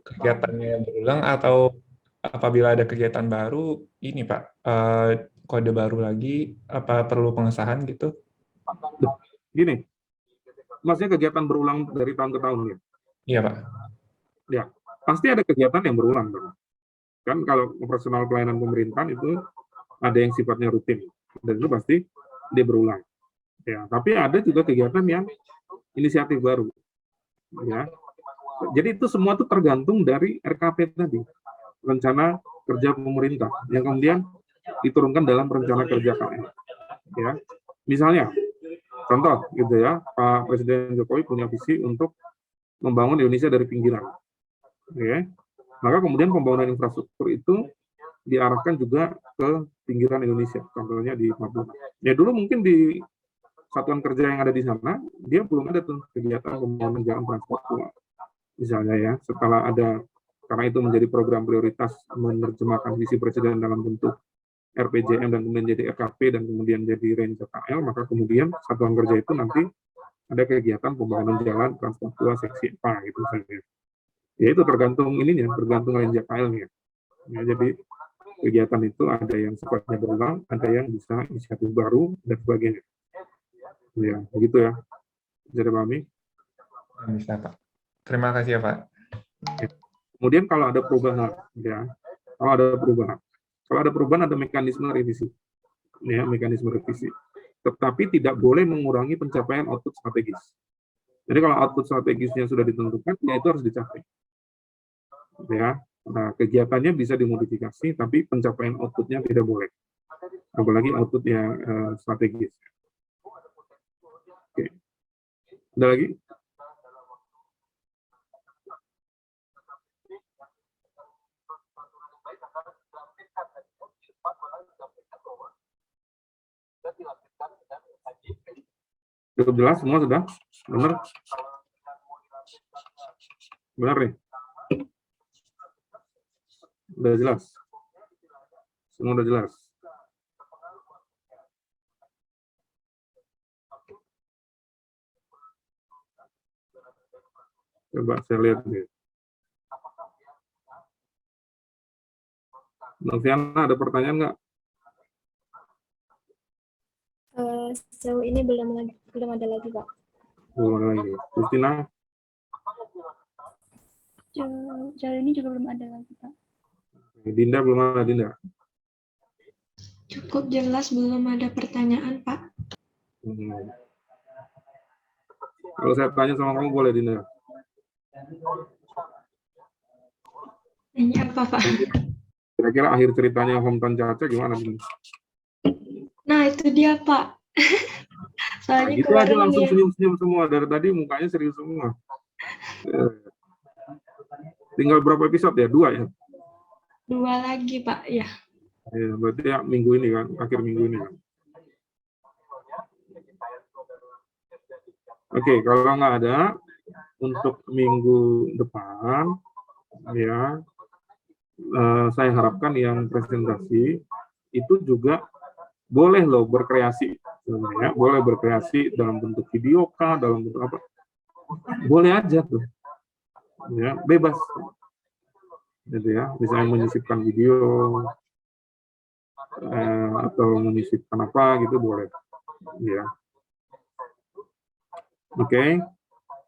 kegiatannya berulang atau apabila ada kegiatan baru, ini Pak, kode baru lagi, apa perlu pengesahan gitu? Gini, maksudnya kegiatan berulang dari tahun ke tahun ya? Iya Pak. Ya, pasti ada kegiatan yang berulang. Kan kalau operasional pelayanan pemerintahan itu ada yang sifatnya rutin, dan itu pasti dia berulang. Ya, tapi ada juga kegiatan yang inisiatif baru. Ya, jadi itu semua itu tergantung dari RKP tadi, rencana kerja pemerintah, yang kemudian diturunkan dalam rencana kerja KL. Ya, misalnya, contoh gitu ya, Pak Presiden Jokowi punya visi untuk membangun Indonesia dari pinggiran. Oke. Maka kemudian pembangunan infrastruktur itu diarahkan juga ke pinggiran Indonesia, contohnya di Papua. Ya dulu mungkin di satuan kerja yang ada di sana, dia belum ada tuh kegiatan pembangunan jalan Trans Papua. Misalnya ya, setelah ada, karena itu menjadi program prioritas menerjemahkan visi presiden dalam bentuk RPJM dan kemudian jadi RKP dan kemudian jadi range KL, maka kemudian satuan kerja itu nanti ada kegiatan pembangunan jalan Trans Papua seksi apa gitu misalnya. Ya itu tergantung ininya, tergantung range KL-nya. Ya, jadi kegiatan itu ada yang sifatnya berulang, ada yang bisa inisiatif baru dan sebagainya. Ya, begitu ya. Bisa dipahami? Bisa, Pak. Terima kasih ya, Pak. Kemudian kalau ada perubahan, ya, kalau ada perubahan ada mekanisme revisi, ya, mekanisme revisi. Tetapi tidak boleh mengurangi pencapaian output strategis. Jadi kalau output strategisnya sudah ditentukan, ya itu harus dicapai. Ya, nah, kegiatannya bisa dimodifikasi, tapi pencapaian outputnya tidak boleh. Apalagi output yang strategis. Oke. Ada lagi? Cukup jelas semua sudah? Benar? Benar nih? Udah jelas? Semua udah jelas? Coba saya lihat nih. Noviana, ada pertanyaan nggak? Sejauh ini belum ada lagi, Pak. Belum ada lagi. Justina? Sejauh ini juga belum ada lagi, Pak. Dinda belum ada, Dinda? Cukup jelas, belum ada pertanyaan, Pak. Kalau saya tanya sama kamu boleh, Dinda? Ini apa, Pak? Kira-kira akhir ceritanya Hometown Caca gimana, Dinda? Nah, itu dia, Pak. Nah, Soalnya gitu aja kemarin langsung dia senyum-senyum semua. Dari tadi mukanya serius semua. Tinggal berapa episode ya? 2 ya? 2 lagi, Pak. Ya. Ya, berarti ya minggu ini kan, akhir minggu ini kan. Oke, kalau nggak ada, untuk minggu depan, ya, saya harapkan yang presentasi itu juga boleh loh berkreasi, sebenarnya boleh berkreasi dalam bentuk video kah, dalam bentuk apa, boleh aja tuh, ya bebas, gitu ya, misalnya menyisipkan video atau menyisipkan apa gitu boleh, ya. Oke,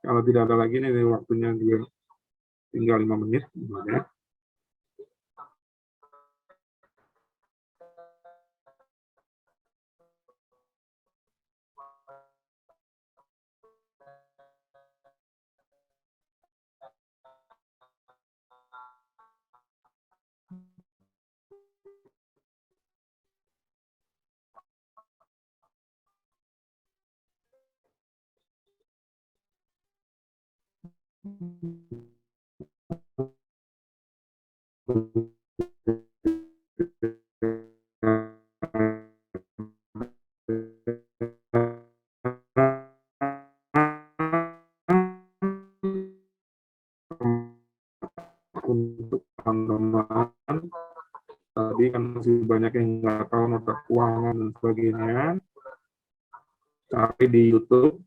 kalau tidak ada lagi nih waktunya dia tinggal 5 menit, ya. Untuk teman-teman tadi kan masih banyak yang nggak tahu nota keuangan dan sebagainya, cari di YouTube,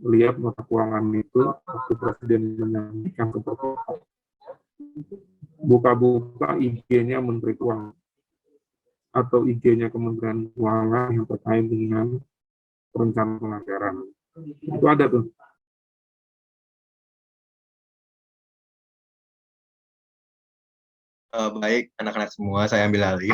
lihat nota keuangan itu waktu presiden menyampaikan seperti apa. Buka-buka IG-nya Menteri Keuangan atau IG-nya Kementerian Keuangan yang terkait dengan perencanaan penganggaran. Itu ada tuh. Baik, anak-anak semua, saya ambil alih.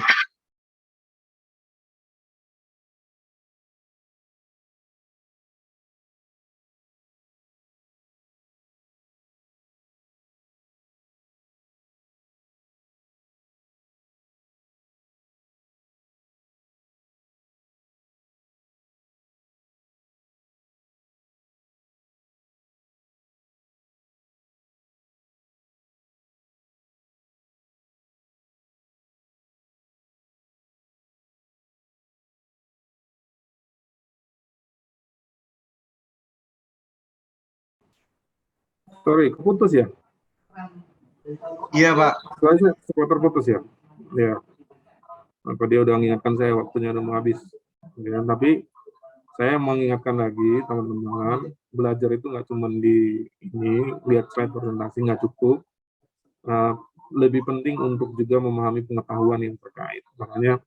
Sorry, keputus ya? Iya, Pak. Soalnya sempat terputus ya? Ya. Apa dia udah mengingatkan saya waktunya udah mau habis. Ya, tapi saya mengingatkan lagi teman-teman, belajar itu nggak cuma di ini, lihat slide presentasi nggak cukup. Lebih penting untuk juga memahami pengetahuan yang terkait. Makanya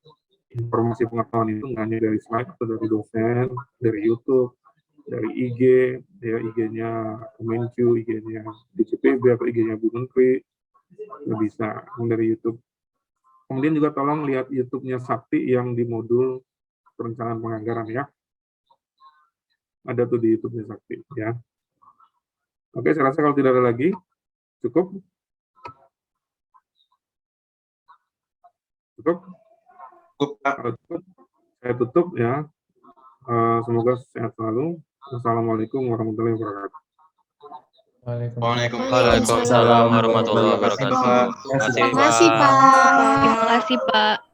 informasi pengetahuan itu nggak hanya dari slide atau dari dosen, dari YouTube, dari IG, ya IG-nya Kemenq, IG-nya DCPB atau IG-nya Bu Menteri, bisa dari YouTube. Kemudian juga tolong lihat YouTube-nya Sakti yang di modul perencanaan penganggaran ya. Ada tuh di YouTube-nya Sakti ya. Oke, saya rasa kalau tidak ada lagi, cukup. Cukup? Kalau cukup, saya tutup ya. Semoga sehat selalu. Wassalamualaikum warahmatullahi wabarakatuh. Waalaikumsalam warahmatullahi wabarakatuh. Terima kasih, Pak. Terima kasih, Terima kasih, Pak. Terima kasih, Pak.